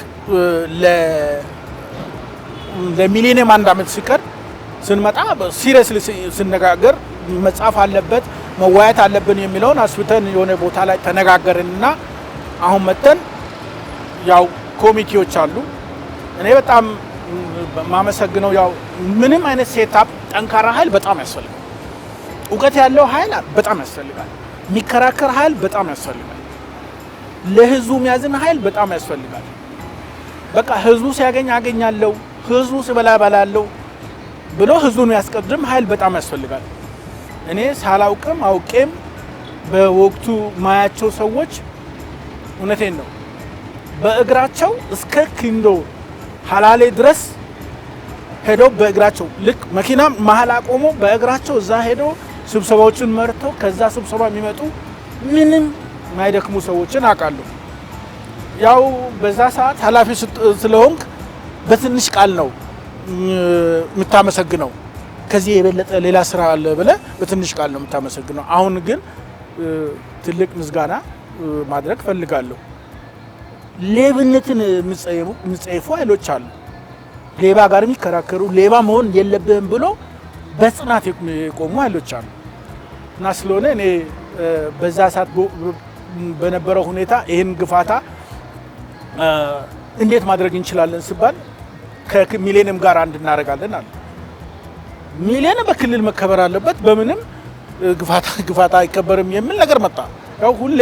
ለሚሊኒየም አንድ አመት ሲቀር ስንመጣ ሲሪየስሊ ስነጋገር መጻፍ አለበት መዋያት አለብን የሚለውን አስብተን የሆነ ቦታ ላይ ተነጋገርንና አሁን መተን ያው ኮሚቴዎች አሉ። እኔ በጣም ማመሰግነው ያው ምንም አይነት ሴታፕ ጠንካራ ኃይል በጣም ያስፈልጋል። እውቀት ያለው ኃይል በጣም ያስፈልጋል። የሚከራከር ኃይል በጣም ያስፈልጋል። ለህዝቡ የሚያዝን ኃይል በጣም ያስፈልጋል። በቃ ህዝቡ ሲያገኝ አገኛለሁ፣ ህዝቡ ሲበላ እበላለሁ ብሎ ህዝቡን ያስቀድም ኃይል በጣም ያስፈልጋል። እኔ ሳላውቅም አውቄም በወቅቱ ማያቸው ሰዎች እውነቴን ነው በእግራቸው እስከ ኪንዶ ሀላሌ ድረስ ሄደው በእግራቸው ልክ መኪና መሀል አቆሞ በእግራቸው እዛ ሄደው ስብሰባዎችን መርተው ከዛ ስብሰባ የሚመጡ ምንም ማይደክሙ ሰዎችን አውቃለሁ። ያው በዛ ሰዓት ኃላፊ ስለሆንክ በትንሽ ቃል ነው የምታመሰግነው። ከዚህ የበለጠ ሌላ ስራ አለ ብለህ በትንሽ ቃል ነው የምታመሰግነው። አሁን ግን ትልቅ ምስጋና ማድረግ ፈልጋለሁ። ሌብነትን የሚጸየፉ ኃይሎች አሉ። ሌባ ጋር የሚከራከሩ ሌባ መሆን የለብህም ብሎ በጽናት የቆሙ ኃይሎች አሉ እና ስለሆነ እኔ በዛ ሰዓት በነበረው ሁኔታ ይህን ግፋታ እንዴት ማድረግ እንችላለን ሲባል ከሚሌኒየም ጋር አንድ እናደርጋለን አለ። ሚሌኒየም በክልል መከበር አለበት፣ በምንም ግፋታ አይከበርም የሚል ነገር መጣ። ያው ሁሌ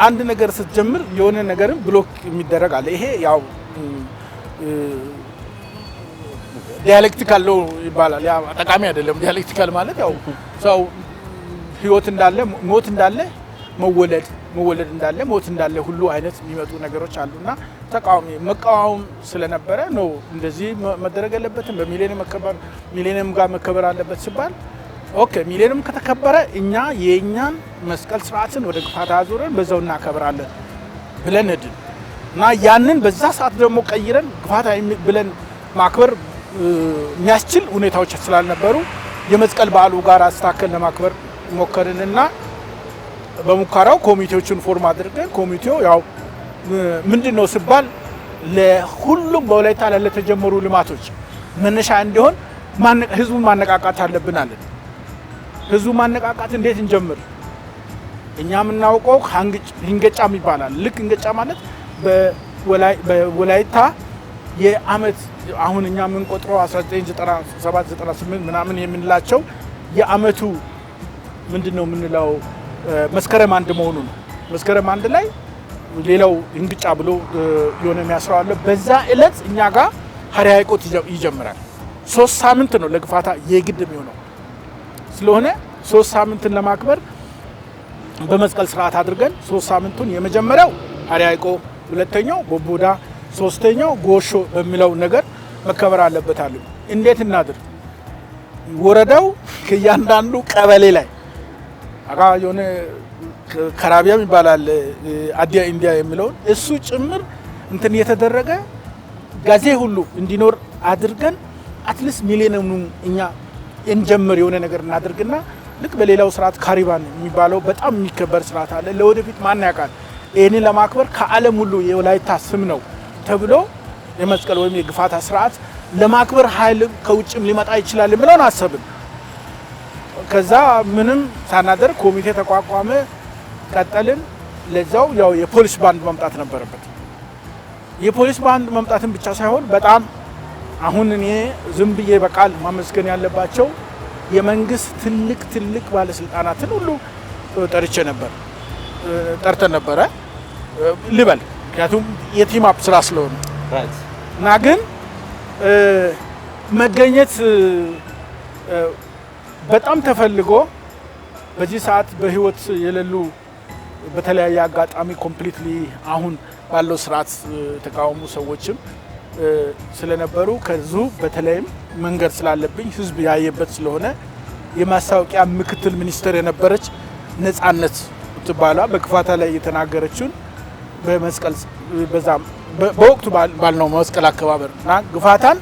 አንድ ነገር ስትጀምር የሆነ ነገርን ብሎክ የሚደረግ አለ። ይሄ ያው ዲያሌክቲካል ነው ይባላል። ያ ጠቃሚ አይደለም። ዲያሌክቲካል ማለት ያው ሰው ህይወት እንዳለ ሞት እንዳለ መወለድ እንዳለ ሞት እንዳለ ሁሉ አይነት የሚመጡ ነገሮች አሉና ተቃዋሚ መቃወም ስለነበረ ነው እንደዚህ መደረግ ያለበትም ሚሌኒየም ጋር መከበር አለበት ሲባል ኦኬ ሚሌኒየም ከተከበረ እኛ የኛን መስቀል ስርዓትን ወደ ግፋታ አዙረን በዛው እናከብራለን ብለን ሄድን እና ያንን በዛ ሰዓት ደግሞ ቀይረን ግፋታ ብለን ማክበር የሚያስችል ሁኔታዎች ስላልነበሩ የመስቀል በዓሉ ጋር አስተካከል ለማክበር ሞከርንና በሙከራው ኮሚቴዎችን ፎርም አድርገን ኮሚቴው ያው ምንድነው ሲባል ለሁሉም በወላይታ ላይ ለተጀመሩ ልማቶች መነሻ እንዲሆን ህዝቡን ማነቃቃት አለብን አለን። ህዝቡ ማነቃቃት እንዴት እንጀምር? እኛ የምናውቀው ህንገጫም ይባላል። ልክ ህንገጫ ማለት በወላይታ የአመት አሁን እኛ የምንቆጥረው 1997 98 ምናምን የምንላቸው የአመቱ ምንድነው የምንለው መስከረም አንድ መሆኑ ነው። መስከረም አንድ ላይ ሌላው እንግጫ ብሎ የሆነ የሚያስራው አለ። በዛ እለት እኛ ጋር ሀሪያ ሃይቆት ይጀምራል። 3 ሳምንት ነው ለግፋታ የግድ የሚሆነው ስለሆነ 3 ሳምንትን ለማክበር በመስቀል ስርዓት አድርገን 3 ሳምንቱን የመጀመሪያው ሀሪያ ሃይቆ፣ ሁለተኛው ቦቦዳ፣ ሶስተኛው ጎሾ በሚለው ነገር መከበር አለበት አሉ። እንዴት እናድር? ወረዳው ከእያንዳንዱ ቀበሌ ላይ አጋ የሆነ ከራቢያም ይባላል አዲያ ኢንዲያ የሚለውን እሱ ጭምር እንትን የተደረገ ጋዜ ሁሉ እንዲኖር አድርገን አትሊስት ሚሌኒየሙን እኛ እንጀምር የሆነ ነገር እናድርግና ልክ በሌላው ስርዓት ካሪባን የሚባለው በጣም የሚከበር ስርዓት አለ። ለወደፊት ማን ያውቃል ይሄንን ለማክበር ከዓለም ሁሉ የወላይታ ስም ነው ተብሎ የመስቀል ወይም የግፋታ ስርዓት ለማክበር ኃይል ከውጭም ሊመጣ ይችላል ብለን አሰብን። ከዛ ምንም ሳናደርግ ኮሚቴ ተቋቋመ፣ ቀጠልን። ለዛው ያው የፖሊስ ባንድ መምጣት ነበረበት። የፖሊስ ባንድ መምጣትን ብቻ ሳይሆን በጣም አሁን እኔ ዝም ብዬ በቃል ማመስገን ያለባቸው የመንግስት ትልቅ ባለስልጣናትን ሁሉ ጠርተን ነበረ ልበል፣ ምክንያቱም የቲም አፕ ስራ ስለሆነ እና ግን መገኘት በጣም ተፈልጎ በዚህ ሰዓት በህይወት የሌሉ በተለያየ አጋጣሚ ኮምፕሊትሊ አሁን ባለው ስርዓት ተቃውሞ ሰዎችም ስለነበሩ ከዙ በተለይም መንገድ ስላለብኝ ህዝብ ያየበት ስለሆነ የማስታወቂያ ምክትል ሚኒስትር የነበረች ነጻነት ትባላ በግፋታ ላይ የተናገረችውን በመስቀል በዛም በወቅቱ ባልነው መስቀል አከባበርና ግፋታን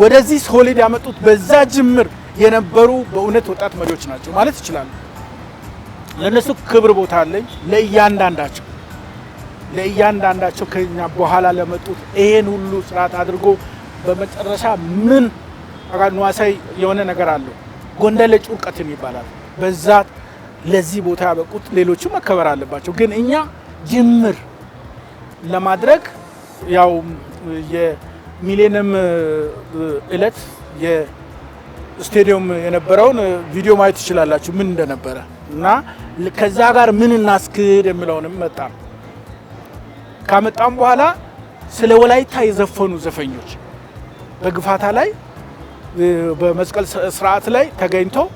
ወደዚህ ሶሊድ ያመጡት በዛ ጅምር የነበሩ በእውነት ወጣት መሪዎች ናቸው ማለት ይችላል። ለነሱ ክብር ቦታ አለኝ። ለእያንዳንዳቸው ከኛ በኋላ ለመጡት ይሄን ሁሉ ስርዓት አድርጎ በመጨረሻ ምን አጋኗሳይ የሆነ ነገር አለው ጎንደለ ጩርቀትን ይባላል። በዛ ለዚህ ቦታ ያበቁት ሌሎቹ መከበር አለባቸው። ግን እኛ ጅምር ለማድረግ ያው የሚሌኒየም እለት የስቴዲየም የነበረውን ቪዲዮ ማየት ትችላላችሁ ምን እንደነበረ እና ከዛ ጋር ምን እናስክድ የሚለውንም መጣ። ካመጣም በኋላ ስለ ወላይታ የዘፈኑ ዘፈኞች በግፋታ ላይ በመስቀል ስርዓት ላይ ተገኝተው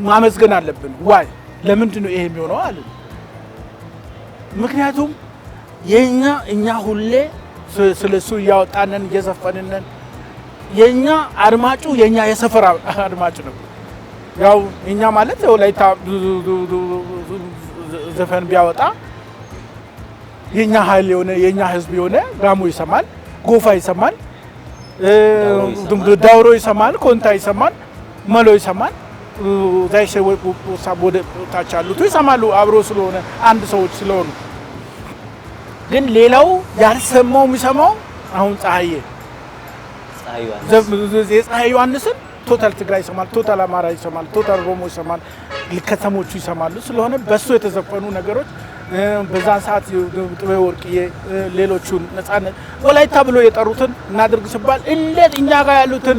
ማመስገን አለብን። ዋይ ለምንድን ነው ይሄ የሚሆነው አለ። ምክንያቱም እኛ ሁሌ ስለሱ ያወጣነን እየዘፈንነን የኛ አድማጩ የኛ የሰፈር አድማጭ ነው። ያው እኛ ማለት ወላይታ ዘፈን ቢያወጣ የኛ ኃይል የሆነ የኛ ህዝብ የሆነ ጋሞ ይሰማል፣ ጎፋ ይሰማል፣ ዳውሮ ይሰማል፣ ኮንታ ይሰማል፣ መሎ ይሰማል፣ ዛይሴ ወደ ታች ያሉት ይሰማሉ አብሮ ስለሆነ አንድ ሰዎች ስለሆኑ። ግን ሌላው ያልሰማው የሚሰማው አሁን ፀሐይ ዮሐንስን ቶታል ትግራይ ይሰማል፣ ቶታል አማራ ይሰማል፣ ቶታል ኦሮሞ ይሰማል፣ ከተሞቹ ይሰማሉ። ስለሆነ በሱ የተዘፈኑ ነገሮች በዛን ሰዓት ጥበብ ወርቅዬ ሌሎቹን ነፃነት ወላይታ ብሎ የጠሩትን እናድርግ ሲባል እንዴት እኛ ጋር ያሉትን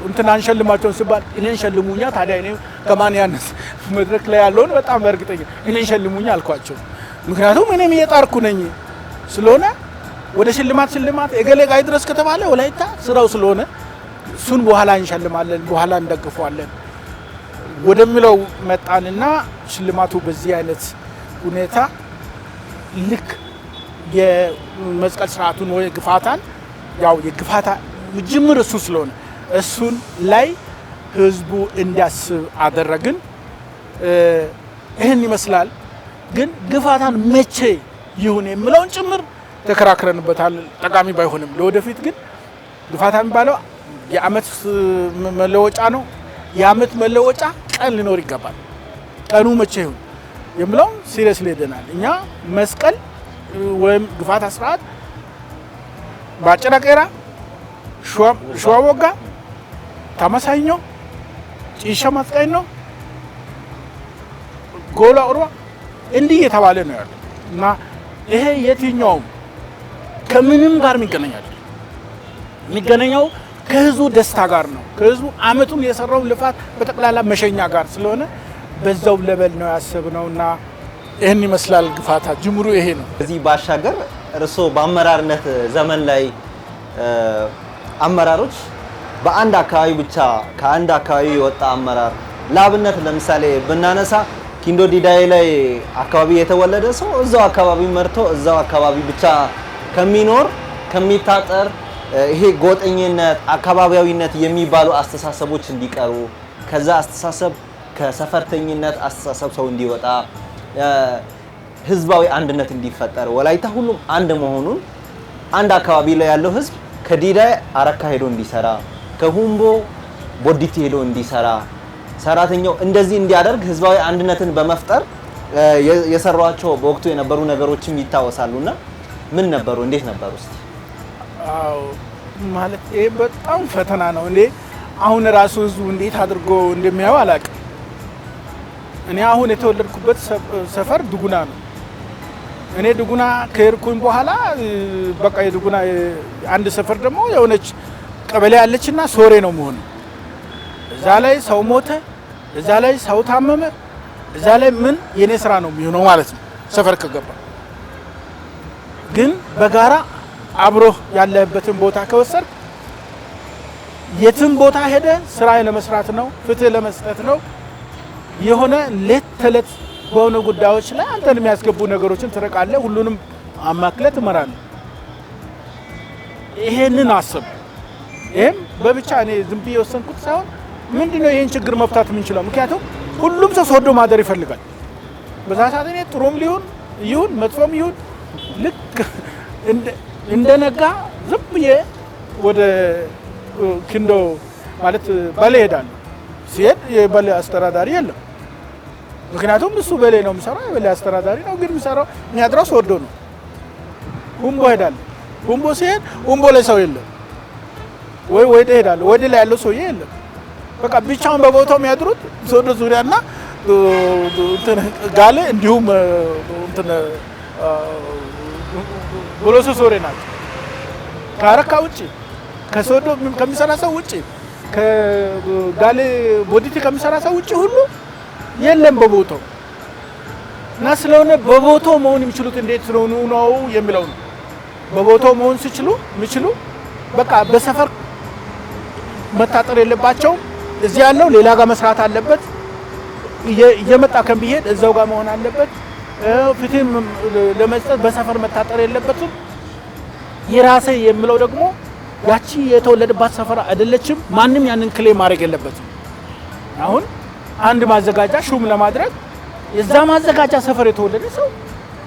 እንትን አንሸልማቸውን ሲባል እኔን ሸልሙኛ። ታዲያ እኔ ከማን ያነስ መድረክ ላይ ያለውን በጣም በእርግጠኛ እኔን ሸልሙኛ አልኳቸው። ምክንያቱም እኔም እየጣርኩ ነኝ ስለሆነ ወደ ሽልማት እገሌ ጋር ድረስ ከተባለ ወላይታ ስራው ስለሆነ እሱን በኋላ እንሸልማለን፣ በኋላ እንደግፈዋለን ወደሚለው መጣንና ሽልማቱ በዚህ አይነት ሁኔታ ልክ የመስቀል ስርዓቱን ወይ ግፋታን ያው የግፋታ ጅምር እሱ ስለሆነ እሱን ላይ ህዝቡ እንዲያስብ አደረግን። ይህን ይመስላል። ግን ግፋታን መቼ ይሁን የሚለውን ጭምር ተከራክረንበታል። ጠቃሚ ባይሆንም ለወደፊት ግን ግፋታ የሚባለው የአመት መለወጫ ነው። የአመት መለወጫ ቀን ሊኖር ይገባል። ቀኑ መቼ ይሁን የሚለው ሲሪየስሊ ሄደናል። እኛ መስቀል ወይም ግፋታ ስርዓት ባጭራ ቀራ ሸዋ ወጋ ታመሳይኞ ጭሻ ማስቀኝ ነው ጎላ ኦርዋ እንዲህ የተባለ ነው ያለው እና ይሄ የትኛውም ከምንም ጋር የሚገናኘው ከህዝቡ ደስታ ጋር ነው። ከህዝቡ አመቱን የሰራው ልፋት በጠቅላላ መሸኛ ጋር ስለሆነ በዛው ለበል ነው ያሰብነውና ይሄን ይመስላል ግፋታ ጅምሩ ይሄ ነው። እዚህ ባሻገር እርሶ በአመራርነት ዘመን ላይ አመራሮች በአንድ አካባቢ ብቻ ከአንድ አካባቢ የወጣ አመራር ለአብነት ለምሳሌ ብናነሳ ኪንዶ ዲዳይ ላይ አካባቢ የተወለደ ሰው እዛው አካባቢ መርቶ እዛው አካባቢ ብቻ ከሚኖር ከሚታጠር ይሄ ጎጠኝነት አካባቢያዊነት የሚባሉ አስተሳሰቦች እንዲቀሩ ከዛ አስተሳሰብ ከሰፈርተኝነት አስተሳሰብ ሰው እንዲወጣ ህዝባዊ አንድነት እንዲፈጠር ወላይታ ሁሉም አንድ መሆኑን አንድ አካባቢ ላይ ያለው ህዝብ ከዲዳይ አረካ ሄዶ እንዲሰራ ከሁምቦ ቦዲቲ ሄዶ እንዲሰራ ሰራተኛው እንደዚህ እንዲያደርግ ህዝባዊ አንድነትን በመፍጠር የሰሯቸው በወቅቱ የነበሩ ነገሮችም ይታወሳሉና ምን ነበሩ? እንዴት ነበሩ? እስቲ አው ማለት ይሄ በጣም ፈተና ነው እንዴ! አሁን ራሱ ህዝቡ እንዴት አድርጎ እንደሚያው አላውቅም። እኔ አሁን የተወለድኩበት ሰፈር ድጉና ነው። እኔ ድጉና ከሄድኩኝ በኋላ በቃ የድጉና አንድ ሰፈር ደግሞ የሆነች ቀበሌ ያለችና ሶሬ ነው መሆኑ። እዛ ላይ ሰው ሞተ፣ እዛ ላይ ሰው ታመመ፣ እዛ ላይ ምን የኔ ስራ ነው የሚሆነው ማለት ነው። ሰፈር ከገባ ግን በጋራ አብሮ ያለበትን ቦታ ከወሰድክ የትም ቦታ ሄደ ስራ ለመስራት ነው፣ ፍትህ ለመስጠት ነው። የሆነ ሌት ተለት በሆነ ጉዳዮች ላይ አንተን የሚያስገቡ ነገሮችን ትረቃለህ፣ ሁሉንም አማክለህ ትመራለህ። ይሄንን አስብ። ይሄም በብቻ እኔ ዝም ብዬ ወሰንኩት ሳይሆን ምንድነው ይሄን ችግር መፍታት የምንችለው? ምክንያቱም ሁሉም ሰው ሶዶ ማደር ይፈልጋል። በዛ ሰዓት እኔ ጥሩም ይሁን መጥፎም ይሁን ልክ እንደነጋ ዝም ብዬ ወደ ኪንዶ ማለት ባሌ ሄዳለሁ። ሲሄድ የባሌ አስተዳዳሪ የለም። ምክንያቱም እሱ በሌ ነው የሚሰራው፣ የበሌ አስተዳዳሪ ነው። ግን የሚሰራው የሚያድረው ሶዶ ነው። ሁምቦ ሄዳለሁ። ሁምቦ ሲሄድ ሁምቦ ላይ ሰው የለም። ወደ ሄዳለሁ፣ ወደ ላይ ያለው ሰውዬ የለም። በቃ ብቻውን በቦታው የሚያድሩት ሶዶ ዙሪያና እንትን ጋለ እንዲሁም እንትን ቦሎሶ ሶሬ ናቸው። ከአረካ ውጪ ከሶዶ ከሚሰራ ሰው ውጪ ከጋሌ ቦዲቲ ከሚሰራ ሰው ውጪ ሁሉ የለም በቦታው እና ስለሆነ በቦታው መሆን የሚችሉት እንዴት ስለሆኑ ነው የሚለው ነው። በቦታው መሆን ሲችሉ በቃ በሰፈር መታጠር የለባቸው። እዚህ ያለው ሌላ ጋር መስራት አለበት። እየመጣ ከሚሄድ እዛው ጋር መሆን አለበት። ፍትህም ለመስጠት በሰፈር መታጠር የለበትም። የራሴ የምለው ደግሞ ያቺ የተወለደባት ሰፈር አይደለችም። ማንም ያንን ክሌም ማድረግ የለበትም። አሁን አንድ ማዘጋጃ ሹም ለማድረግ የዛ ማዘጋጃ ሰፈር የተወለደ ሰው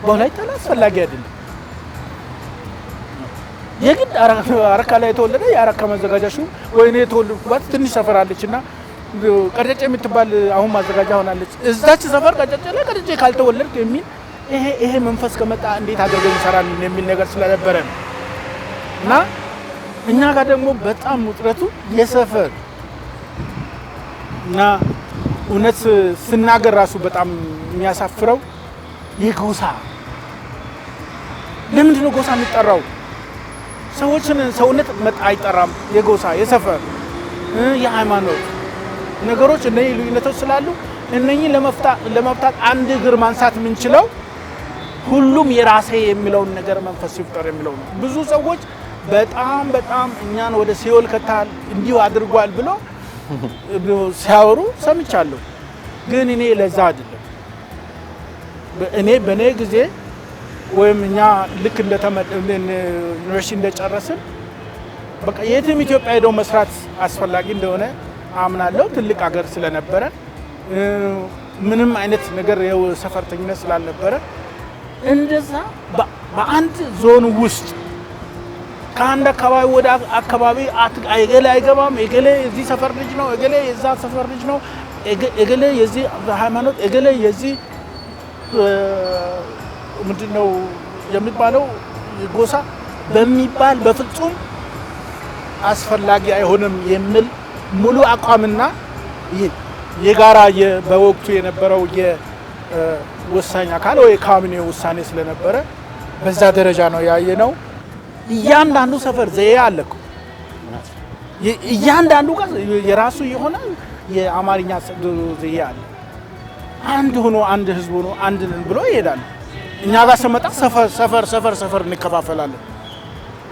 በወላይታ ላይ አስፈላጊ አይደለም። የግድ አረካ ላይ የተወለደ የአረካ ማዘጋጃ ሹም ወይ እኔ የተወለድኩባት ትንሽ ሰፈር አለችና ቀጨጨ የምትባል አሁን ማዘጋጃ ሆናለች። እዛች ሰፈር ቀጨጨ ላይ ቀጨጨ ካልተወለድክ የሚል ይሄ መንፈስ ከመጣ እንዴት አድርገን እንሰራለን የሚል ነገር ስለነበረ ነው። እና እኛ ጋር ደግሞ በጣም ውጥረቱ የሰፈር እና እውነት ስናገር ራሱ በጣም የሚያሳፍረው የጎሳ ለምንድን ነው ጎሳ የሚጠራው? ሰዎችን ሰውነት አይጠራም። የጎሳ የሰፈር የሃይማኖት ነገሮች እነዚህ ልዩነቶች ስላሉ እነኚህ ለመፍታት አንድ እግር ማንሳት የምንችለው ሁሉም የራሴ የሚለውን ነገር መንፈስ ይፍጠር የሚለው ነው። ብዙ ሰዎች በጣም እኛን ወደ ሲኦል ከታል እንዲሁ አድርጓል ብሎ ሲያወሩ ሰምቻለሁ። ግን እኔ ለዛ አይደለም። በእኔ ጊዜ ወይም እኛ ልክ ዩኒቨርሲቲ እንደጨረስን በቃ የትም ኢትዮጵያ ሄዶ መስራት አስፈላጊ እንደሆነ አምናለሁ። ትልቅ ሀገር ስለነበረ ምንም አይነት ነገር የሰፈርተኝነት ስላልነበረ እንደዛ በአንድ ዞን ውስጥ ከአንድ አካባቢ ወደ አካባቢ እገሌ አይገባም፣ እገሌ የዚህ ሰፈር ልጅ ነው፣ እገሌ የዛ ሰፈር ልጅ ነው፣ እገሌ የዚህ ሃይማኖት፣ እገሌ የዚህ ምንድነው የሚባለው ጎሳ በሚባል በፍጹም አስፈላጊ አይሆንም የሚል ሙሉ አቋምና የጋራ በወቅቱ የነበረው የወሳኝ አካል ወይ ካቢኔ ውሳኔ ስለነበረ በዛ ደረጃ ነው ያየነው። እያንዳንዱ ሰፈር ዘዬ አለኩ። እያንዳንዱ ጋር የራሱ የሆነ የአማርኛ ዘዬ አለ። አንድ ሆኖ አንድ ህዝብ ሆኖ አንድ ነን ብሎ ይሄዳል። እኛ ጋር ስመጣ ሰፈር እንከፋፈላለን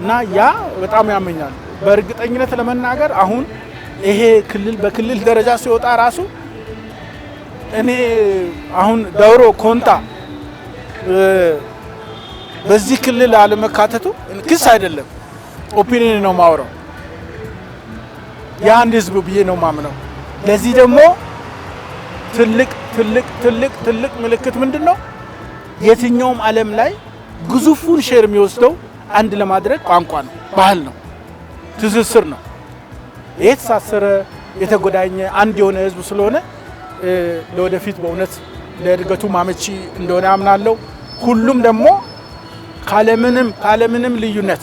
እና ያ በጣም ያመኛል። በእርግጠኝነት ለመናገር አሁን ይሄ ክልል በክልል ደረጃ ሲወጣ ራሱ እኔ አሁን ዳውሮ ኮንታ በዚህ ክልል አለመካተቱ ክስ አይደለም፣ ኦፒኒየን ነው ማውራው። የአንድ ህዝብ ብዬ ነው ማምነው። ለዚህ ደግሞ ትልቅ ምልክት ምንድነው? የትኛውም ዓለም ላይ ግዙፉን ሼር የሚወስደው አንድ ለማድረግ ቋንቋ ነው፣ ባህል ነው፣ ትስስር ነው። የተሳሰረ የተጎዳኘ አንድ የሆነ ህዝብ ስለሆነ ለወደፊት በእውነት ለእድገቱ ማመቺ እንደሆነ አምናለሁ። ሁሉም ደግሞ ካለምንም ልዩነት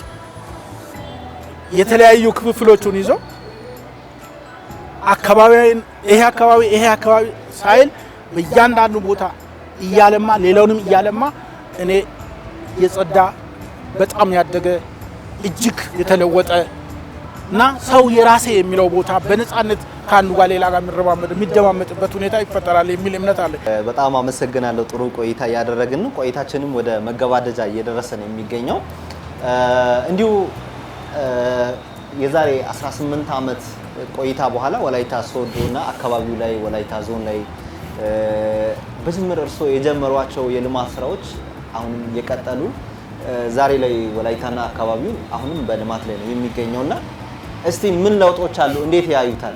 የተለያዩ ክፍፍሎቹን ይዞ ይሄ አካባቢ ሳይል በእያንዳንዱ ቦታ እያለማ ሌላውንም እያለማ እኔ የጸዳ በጣም ያደገ እጅግ የተለወጠ እና ሰው የራሴ የሚለው ቦታ በነፃነት ከአንዱ ጋር ሌላ ጋር የሚደማመጥበት ሁኔታ ይፈጠራል የሚል እምነት አለ። በጣም አመሰግናለሁ። ጥሩ ቆይታ እያደረግን ነው። ቆይታችንም ወደ መገባደጃ እየደረሰ ነው የሚገኘው። እንዲሁ የዛሬ 18 ዓመት ቆይታ በኋላ ወላይታ ሶዶና አካባቢው ላይ ወላይታ ዞን ላይ በጅምር እርስዎ የጀመሯቸው የልማት ስራዎች አሁንም የቀጠሉ ዛሬ ላይ ወላይታና አካባቢው አሁንም በልማት ላይ ነው የሚገኘውና እስቲ ምን ለውጦች አሉ? እንዴት ያዩታል?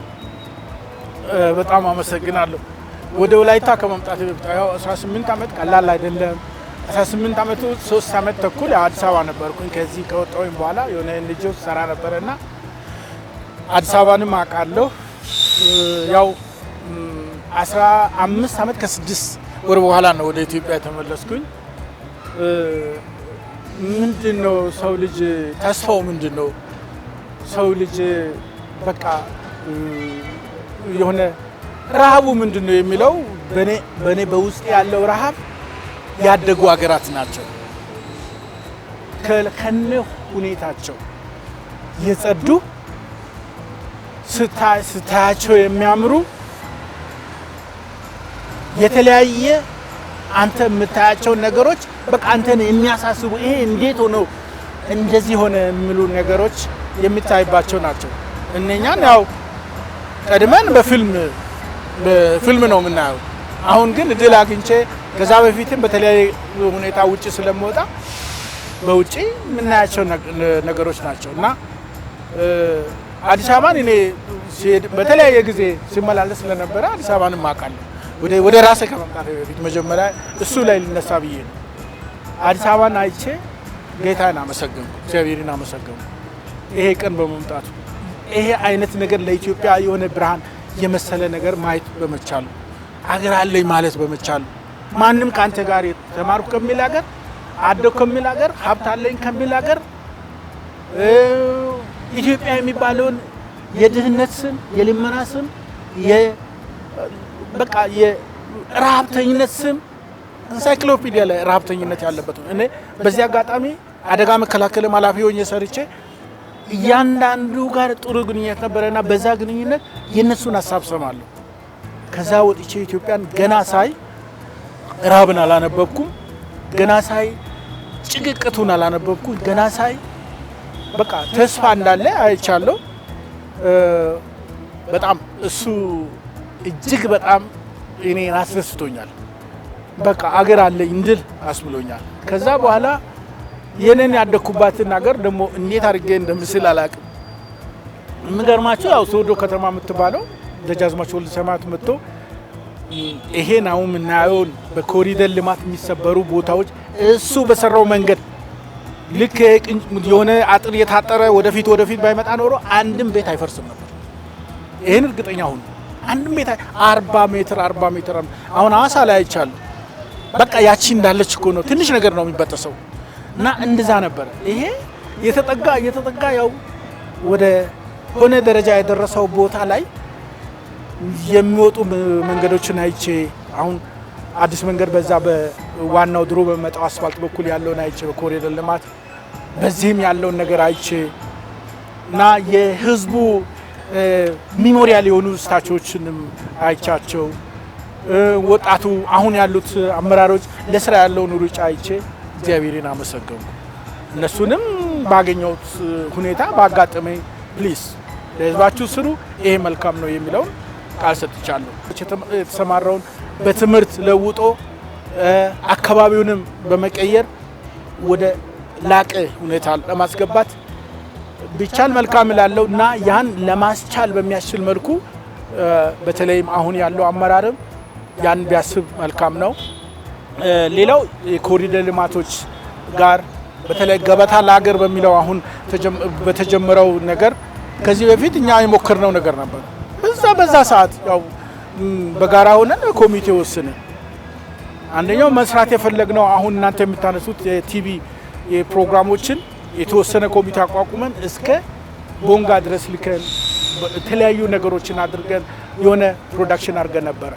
በጣም አመሰግናለሁ። ወደ ወላይታ ከመምጣት በፊት 18 ዓመት ቀላል አይደለም። 18 ዓመቱ 3 ዓመት ተኩል አዲስ አበባ ነበርኩኝ። ከዚህ ከወጣሁኝ በኋላ የሆነ ልጅ ሰራ ነበርና አዲስ አበባንም አውቃለሁ። ያው 15 ዓመት ከ6 ወር በኋላ ነው ወደ ኢትዮጵያ የተመለስኩኝ። ምንድነው ሰው ልጅ ተስፋው ምንድነው? ሰው ልጅ በቃ የሆነ ረሃቡ ምንድነው የሚለው በኔ በውስጥ ያለው ረሃብ ያደጉ ሀገራት ናቸው። ከነ ሁኔታቸው የጸዱ ስታያቸው የሚያምሩ የተለያየ አንተ የምታያቸው ነገሮች በቃ አንተን የሚያሳስቡ ይሄ እንዴት ሆኖ እንደዚህ ሆነ የሚሉ ነገሮች የሚታይባቸው ናቸው። እነኛን ያው ቀድመን በፊልም ነው የምናየው። አሁን ግን እድል አግኝቼ ከዛ በፊትም በተለያየ ሁኔታ ውጪ ስለምወጣ በውጪ የምናያቸው ነገሮች ናቸው እና አዲስ አበባን እኔ በተለያየ ጊዜ ሲመላለስ ስለነበረ አዲስ አበባንም አውቃለሁ። ወደ ራሴ ከመምጣት በፊት መጀመሪያ እሱ ላይ ልነሳ ብዬ ነው። አዲስ አበባን አይቼ ጌታን አመሰገንኩ፣ እግዚአብሔርን አመሰገንኩ። ይሄ ቀን በመምጣቱ ይሄ አይነት ነገር ለኢትዮጵያ የሆነ ብርሃን የመሰለ ነገር ማየት በመቻሉ አገር አለኝ ማለት በመቻሉ ማንም ካንተ ጋር ተማርኩ ከሚል ሀገር አደኩ ከሚል ሀገር ሀብት አለኝ ከሚል ሀገር ኢትዮጵያ የሚባለውን የድህነት ስም የልመና ስም በቃ የረሀብተኝነት ስም ኢንሳይክሎፒዲያ ላይ ረሀብተኝነት ያለበት ነው። እኔ በዚህ አጋጣሚ አደጋ መከላከል ኃላፊ ሆኜ ሰርቼ እያንዳንዱ ጋር ጥሩ ግንኙነት ነበረና በዛ ግንኙነት የነሱን ሀሳብ ሰማለሁ። ከዛ ወጥቼ ኢትዮጵያን ገና ሳይ ረሃብን አላነበብኩም፣ ገና ሳይ ጭቅቅቱን አላነበብኩም፣ ገና ሳይ በቃ ተስፋ እንዳለ አይቻለሁ። በጣም እሱ እጅግ በጣም እኔን አስደስቶኛል። በቃ አገር አለኝ እንድል አስብሎኛል። ከዛ በኋላ የኔን ያደኩባትን ሀገር ደግሞ እንዴት አድርጌ እንደምስል አላውቅም። የምገርማችሁ ያው ሶዶ ከተማ የምትባለው ደጃዝማች ወልደ ሰማያት መጥቶ ይሄን አሁን የምናየውን በኮሪደር ልማት የሚሰበሩ ቦታዎች እሱ በሰራው መንገድ ልክ የሆነ አጥር የታጠረ ወደፊት ባይመጣ ኖሮ አንድም ቤት አይፈርስም ነበር። ይሄን እርግጠኛ ሁኑ። አንድም ቤት 40 ሜትር አሁን ሐዋሳ ላይ አይቻለሁ። በቃ ያቺ እንዳለች እኮ ነው፣ ትንሽ ነገር ነው የሚበጠሰው እና እንደዛ ነበር። ይሄ የተጠጋ ያው ወደ ሆነ ደረጃ የደረሰው ቦታ ላይ የሚወጡ መንገዶችን አይቼ አሁን አዲስ መንገድ በዛ በዋናው ድሮ በመጣው አስፋልት በኩል ያለውን አይቼ በኮሪደር ልማት በዚህም ያለውን ነገር አይቼ እና የህዝቡ ሚሞሪያል የሆኑ ስታቾችንም አይቻቸው ወጣቱ አሁን ያሉት አመራሮች ለስራ ያለውን ሩጫ አይቼ እግዚአብሔርን አመሰገንኩ። እነሱንም ባገኘሁት ሁኔታ ባጋጠመኝ ፕሊስ ለህዝባችሁ ስሩ፣ ይሄ መልካም ነው የሚለውን ቃል ሰጥቻለሁ። የተሰማራውን በትምህርት ለውጦ አካባቢውንም በመቀየር ወደ ላቀ ሁኔታ ለማስገባት ቢቻል መልካም እላለሁ እና ያን ለማስቻል በሚያስችል መልኩ በተለይም አሁን ያለው አመራርም ያን ቢያስብ መልካም ነው። ሌላው የኮሪደር ልማቶች ጋር በተለይ ገበታ ለሀገር በሚለው አሁን በተጀመረው ነገር ከዚህ በፊት እኛ የሞከርነው ነገር ነበር። በዛ ሰዓት ያው በጋራ ሆነን ኮሚቴ ወስነ አንደኛው መስራት የፈለግነው አሁን እናንተ የምታነሱት የቲቪ የፕሮግራሞችን የተወሰነ ኮሚቴ አቋቁመን እስከ ቦንጋ ድረስ ልከን የተለያዩ ነገሮችን አድርገን የሆነ ፕሮዳክሽን አድርገን ነበረ።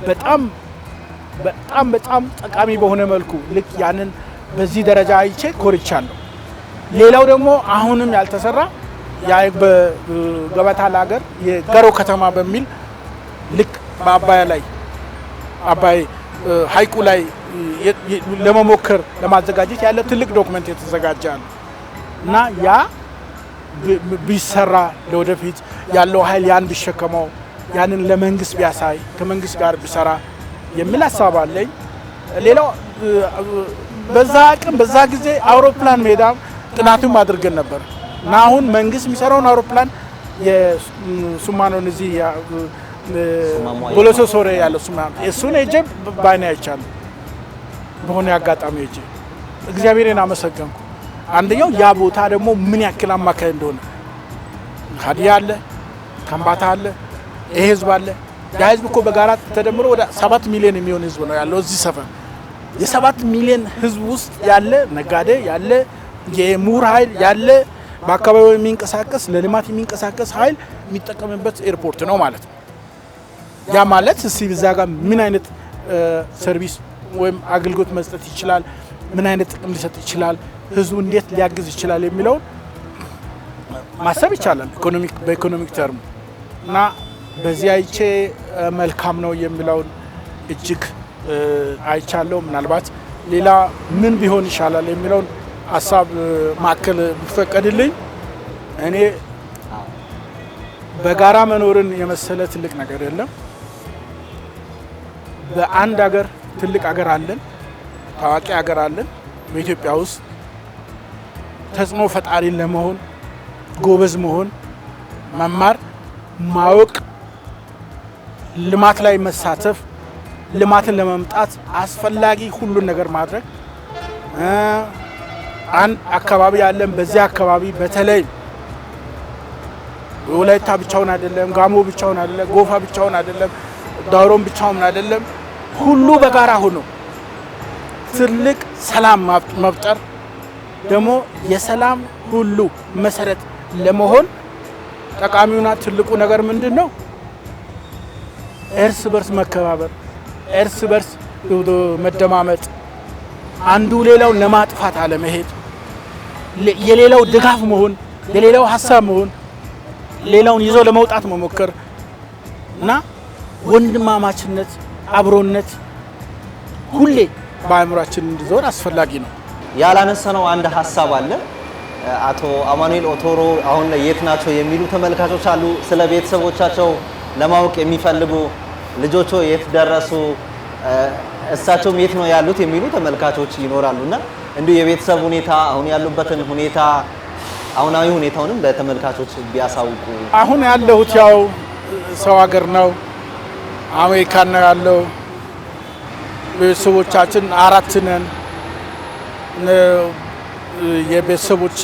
በጣም ጠቃሚ በሆነ መልኩ ልክ ያንን በዚህ ደረጃ አይቼ ኮርቻለሁ። ሌላው ደግሞ አሁንም ያልተሰራ በገበታ ለሀገር የገሮ ከተማ በሚል ልክ በአባይ ሀይቁ ላይ ለመሞከር ለማዘጋጀት ያለ ትልቅ ዶክመንት የተዘጋጀ ነው እና ያ ቢሰራ ለወደፊት ያለው ኃይል ያን ቢሸከመው ያንን ለመንግስት ቢያሳይ ከመንግስት ጋር ቢሰራ የሚል ሀሳብ አለኝ። ሌላው በዛ ጊዜ አውሮፕላን ሜዳ ጥናትም አድርገን ነበር እና አሁን መንግስት የሚሰራውን አውሮፕላን የሱማኖን እዚህ ቦሎሶ ሶሬ ያለው ሱማኖ እሱን ሄጄ ባይኔ አይቻለሁ። በሆነ አጋጣሚ ሄጄ እግዚአብሔርን አመሰገንኩ። አንደኛው ያ ቦታ ደግሞ ምን ያክል አማካይ እንደሆነ ሀዲያ አለ፣ ከምባታ አለ፣ ይሄ ህዝብ አለ። ያ ህዝብ እኮ በጋራ ተደምሮ ወደ 7 ሚሊዮን የሚሆን ህዝብ ነው ያለው እዚህ ሰፈር። የ7 ሚሊዮን ህዝብ ውስጥ ያለ ነጋዴ ያለ የምሁር ኃይል ያለ በአካባቢው የሚንቀሳቀስ ለልማት የሚንቀሳቀስ ኃይል የሚጠቀምበት ኤርፖርት ነው ማለት ነው። ያ ማለት እስኪ እዛ ጋር ምን አይነት ሰርቪስ ወይም አገልግሎት መስጠት ይችላል፣ ምን አይነት ጥቅም ሊሰጥ ይችላል፣ ህዝቡ እንዴት ሊያግዝ ይችላል የሚለውን ማሰብ ይቻላል በኢኮኖሚክ ተርም እና በዚህ አይቼ መልካም ነው የሚለውን እጅግ አይቻለሁ። ምናልባት ሌላ ምን ቢሆን ይሻላል የሚለውን ሀሳብ ማከል ቢፈቀድልኝ እኔ በጋራ መኖርን የመሰለ ትልቅ ነገር የለም። በአንድ ሀገር ትልቅ ሀገር አለን፣ ታዋቂ ሀገር አለን። በኢትዮጵያ ውስጥ ተጽዕኖ ፈጣሪ ለመሆን ጎበዝ መሆን፣ መማር፣ ማወቅ፣ ልማት ላይ መሳተፍ፣ ልማትን ለማምጣት አስፈላጊ ሁሉን ነገር ማድረግ አንድ አካባቢ ያለን በዚህ አካባቢ በተለይ ወላይታ ብቻውን አይደለም፣ ጋሞ ብቻውን አይደለም፣ ጎፋ ብቻውን አይደለም፣ ዳውሮም ብቻውን አይደለም። ሁሉ በጋራ ሆኖ ትልቅ ሰላም መፍጠር ደግሞ የሰላም ሁሉ መሰረት ለመሆን ጠቃሚውና ትልቁ ነገር ምንድነው? እርስ በርስ መከባበር፣ እርስ በርስ መደማመጥ፣ አንዱ ሌላውን ለማጥፋት አለመሄድ፣ የሌላው ድጋፍ መሆን፣ የሌላው ሀሳብ መሆን፣ ሌላውን ይዞ ለመውጣት መሞከር እና ወንድማማችነት፣ አብሮነት ሁሌ በአእምሯችን እንዲዞር አስፈላጊ ነው። ያላነሳነው አንድ ሀሳብ አለ። አቶ አማኑኤል ኦቶሮ አሁን ላይ የት ናቸው የሚሉ ተመልካቾች አሉ። ስለ ቤተሰቦቻቸው ለማወቅ የሚፈልጉ ልጆቹ የት ደረሱ፣ እሳቸውም የት ነው ያሉት የሚሉ ተመልካቾች ይኖራሉና እንዲሁ የቤተሰብ ሁኔታ አሁን ያሉበትን ሁኔታ አሁናዊ ሁኔታውንም ለተመልካቾች ቢያሳውቁ። አሁን ያለሁት ያው ሰው ሀገር ነው፣ አሜሪካን ነው ያለው። ቤተሰቦቻችን 4 ነን። የቤተሰቦች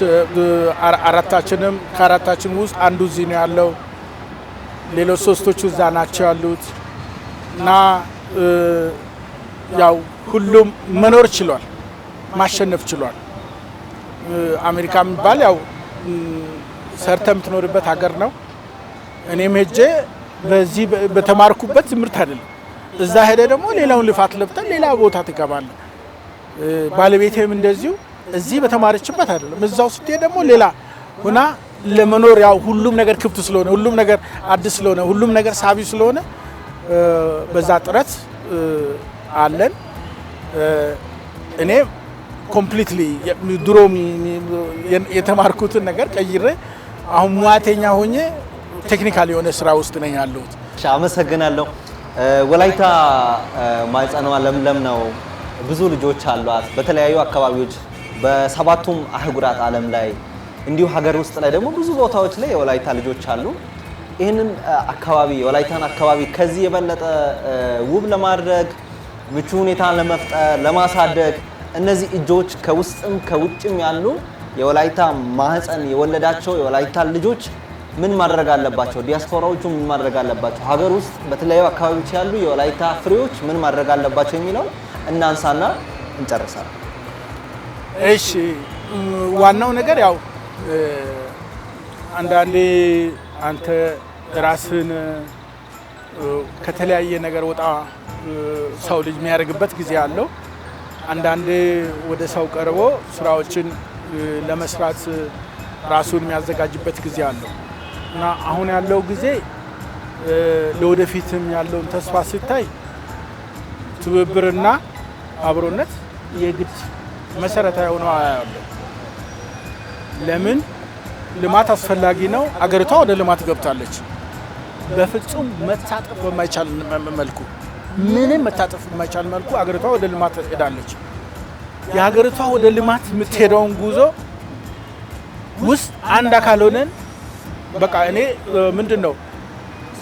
4ታችንም ከ4ታችን ውስጥ አንዱ እዚህ ነው ያለው፣ ሌሎች 3ቶቹ እዛ ናቸው ያሉት እና ያው ሁሉም መኖር ችሏል፣ ማሸነፍ ችሏል። አሜሪካ የሚባል ያው ሰርተ የምትኖርበት ሀገር ነው። እኔም ሄጄ በዚህ በተማርኩበት ትምህርት አይደለም፣ እዛ ሄደ ደግሞ ሌላውን ልፋት ለብተን ሌላ ቦታ ትገባለህ። ባለቤቴም እንደዚሁ እዚህ በተማረችበት አይደለም፣ እዛው ስትሄድ ደግሞ ሌላ ሆና ለመኖር ያው ሁሉም ነገር ክፍት ስለሆነ፣ ሁሉም ነገር አዲስ ስለሆነ፣ ሁሉም ነገር ሳቢ ስለሆነ በዛ ጥረት አለን። እኔ ኮምፕሊትሊ ድሮ የተማርኩትን ነገር ቀይሬ አሁን ሙያተኛ ሆኜ ቴክኒካል የሆነ ስራ ውስጥ ነኝ ያለሁት። አመሰግናለሁ። ወላይታ ማህፀኗ ለምለም ነው። ብዙ ልጆች አሏት በተለያዩ አካባቢዎች በ7ቱም አህጉራት ዓለም ላይ እንዲሁ ሀገር ውስጥ ላይ ደግሞ ብዙ ቦታዎች ላይ የወላይታ ልጆች አሉ። ይህንን አካባቢ የወላይታን አካባቢ ከዚህ የበለጠ ውብ ለማድረግ ምቹ ሁኔታ ለመፍጠር ለማሳደግ እነዚህ እጆች ከውስጥም ከውጭም ያሉ የወላይታ ማህፀን የወለዳቸው የወላይታ ልጆች ምን ማድረግ አለባቸው? ዲያስፖራዎቹ ምን ማድረግ አለባቸው? ሀገር ውስጥ በተለያዩ አካባቢዎች ያሉ የወላይታ ፍሬዎች ምን ማድረግ አለባቸው የሚለው እናንሳና እንጨርሳለን። እሺ፣ ዋናው ነገር ያው አንዳንዴ አንተ ራስን ከተለያየ ነገር ወጣ ሰው ልጅ የሚያደርግበት ጊዜ አለው። አንዳንዴ ወደ ሰው ቀርቦ ስራዎችን ለመስራት ራሱን የሚያዘጋጅበት ጊዜ አለው እና አሁን ያለው ጊዜ ለወደፊትም ያለውን ተስፋ ሲታይ ትብብርና አብሮነት የግድ መሰረታዊ ሆኖ ያለው። ለምን ልማት አስፈላጊ ነው። አገሪቷ ወደ ልማት ገብታለች። በፍጹም መታጠፍ በማይቻል መልኩ ምንም መታጠፍ በማይቻል መልኩ አገሪቷ ወደ ልማት ሄዳለች። የሀገሪቷ ወደ ልማት የምትሄደውን ጉዞ ውስጥ አንድ አካል ሆነን በቃ እኔ ምንድነው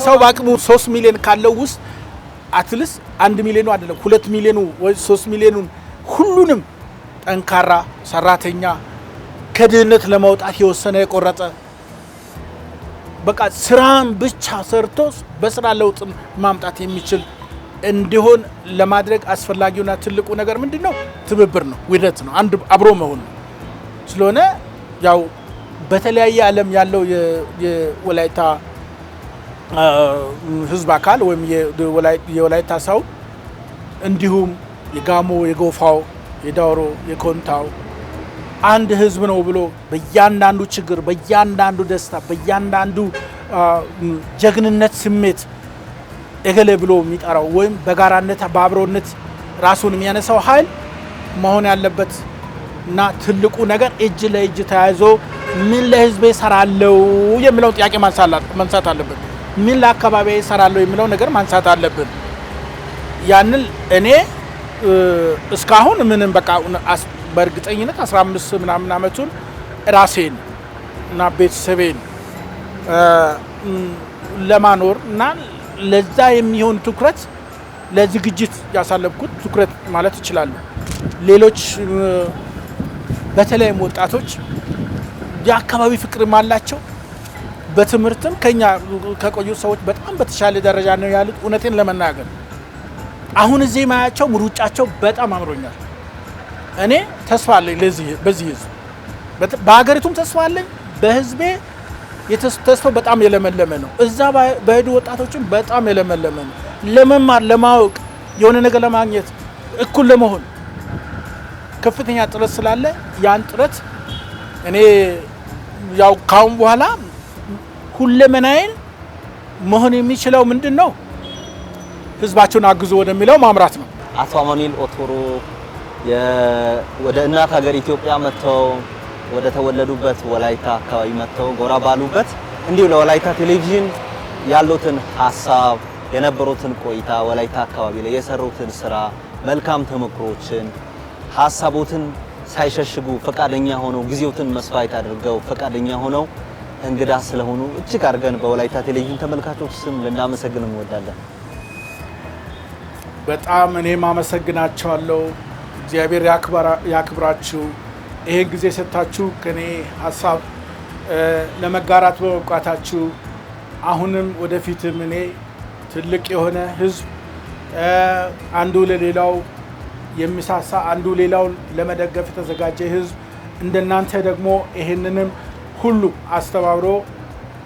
ሰው በአቅሙ 3 ሚሊዮን ካለው ውስጥ አትልስ 1 ሚሊዮኑ አይደለም 2 ሚሊዮኑ ወይ 3 ሚሊዮኑን ሁሉንም ጠንካራ ሰራተኛ ከድህነት ለማውጣት የወሰነ የቆረጠ በቃ ስራን ብቻ ሰርቶ በስራ ለውጥ ማምጣት የሚችል እንዲሆን ለማድረግ አስፈላጊውና ትልቁ ነገር ምንድነው? ትብብር ነው፣ ውህደት ነው፣ አንድ አብሮ መሆን ነው። ስለሆነ ያው በተለያየ ዓለም ያለው የወላይታ ህዝብ አካል ወይም የወላይታ ሰው እንዲሁም የጋሞ፣ የጎፋው፣ የዳውሮ፣ የኮንታው አንድ ህዝብ ነው ብሎ በእያንዳንዱ ችግር፣ በእያንዳንዱ ደስታ፣ በእያንዳንዱ ጀግንነት ስሜት እገሌ ብሎ የሚጠራው ወይም በጋራነት በአብሮነት ራሱን የሚያነሳው ኃይል መሆን ያለበት እና ትልቁ ነገር እጅ ለእጅ ተያይዞ ምን ለህዝቤ እሰራለሁ የሚለው ጥያቄ ማንሳት አለብን። ምን ለአካባቢ እሰራለሁ የሚለው ነገር ማንሳት አለብን። ያንን እኔ እስካሁን ምንም በቃ በእርግጠኝነት 15 ምናምን አመቱን ራሴን እና ቤተሰቤን ለማኖር እና ለዛ የሚሆን ትኩረት ለዝግጅት ያሳለፍኩት ትኩረት ማለት ይችላል። ሌሎች በተለይም ወጣቶች የአካባቢ ፍቅርም አላቸው። በትምህርትም ከኛ ከቆዩ ሰዎች በጣም በተሻለ ደረጃ ነው ያሉት። እውነቴን ለመናገር አሁን እዚህ ማያቸው ሩጫቸው በጣም አምሮኛል። እኔ ተስፋ አለኝ በዚህ ህዝብ፣ በሀገሪቱም ተስፋ አለኝ። በህዝቤ ተስፋው በጣም የለመለመ ነው። እዛ በሄዱ ወጣቶችም በጣም የለመለመ ነው። ለመማር ለማወቅ የሆነ ነገር ለማግኘት እኩል ለመሆን ከፍተኛ ጥረት ስላለ ያን ጥረት እኔ ያው ካሁን በኋላ ሁለመናዬን መሆን የሚችለው ምንድነው ህዝባቸውን አግዞ ወደሚለው ማምራት ነው። አቶ አማኑኤል ኦቶሮ ወደ እናት ሀገር ኢትዮጵያ መጥተው ወደ ተወለዱበት ወላይታ አካባቢ መጥተው ጎራ ባሉበት እንዲሁ ለወላይታ ቴሌቪዥን ያሉትን ሐሳብ የነበሩትን ቆይታ ወላይታ አካባቢ ላይ የሰሩትን ስራ መልካም ተሞክሮችን ሐሳቦትን ሳይሸሽጉ ፈቃደኛ ሆነው ጊዜውትን መስዋዕት አድርገው ፈቃደኛ ሆነው እንግዳ ስለሆኑ እጅግ አድርገን በወላይታ ቴሌቪዥን ተመልካቾች ስም ልናመሰግን እንወዳለን። በጣም እኔም አመሰግናቸዋለሁ። እግዚአብሔር ያክብራችሁ። ይሄን ጊዜ ሰጣችሁ ከኔ ሐሳብ ለመጋራት በመብቃታችሁ አሁንም ወደፊትም እኔ ትልቅ የሆነ ህዝብ አንዱ ለሌላው የሚሳሳ አንዱ ሌላውን ለመደገፍ የተዘጋጀ ህዝብ እንደናንተ ደግሞ ይሄንንም ሁሉ አስተባብሮ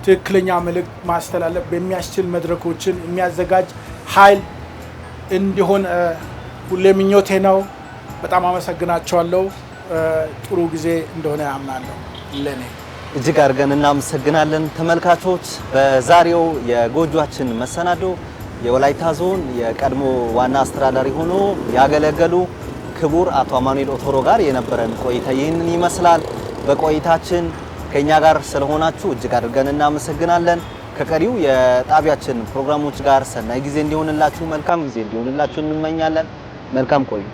ትክክለኛ መልእክት ማስተላለፍ በሚያስችል መድረኮችን የሚያዘጋጅ ኃይል እንዲሆን ሁሌ ምኞቴ ነው። በጣም አመሰግናቸዋለሁ። ጥሩ ጊዜ እንደሆነ አምናለሁ። ለኔ እጅግ አድርገን እናመሰግናለን። ተመልካቾች በዛሬው የጎጆአችን መሰናዶ የወላይታ ዞን የቀድሞ ዋና አስተዳዳሪ ሆኖ ያገለገሉ ክቡር አቶ አማኑኤል ኦቶሮ ጋር የነበረን ቆይታ ይህንን ይመስላል። በቆይታችን ከኛ ጋር ስለሆናችሁ እጅግ አድርገን እናመሰግናለን። ከቀሪው የጣቢያችን ፕሮግራሞች ጋር ሰናይ ጊዜ እንዲሆንላችሁ መልካም ጊዜ እንዲሆንላችሁ እንመኛለን። መልካም ቆዩ።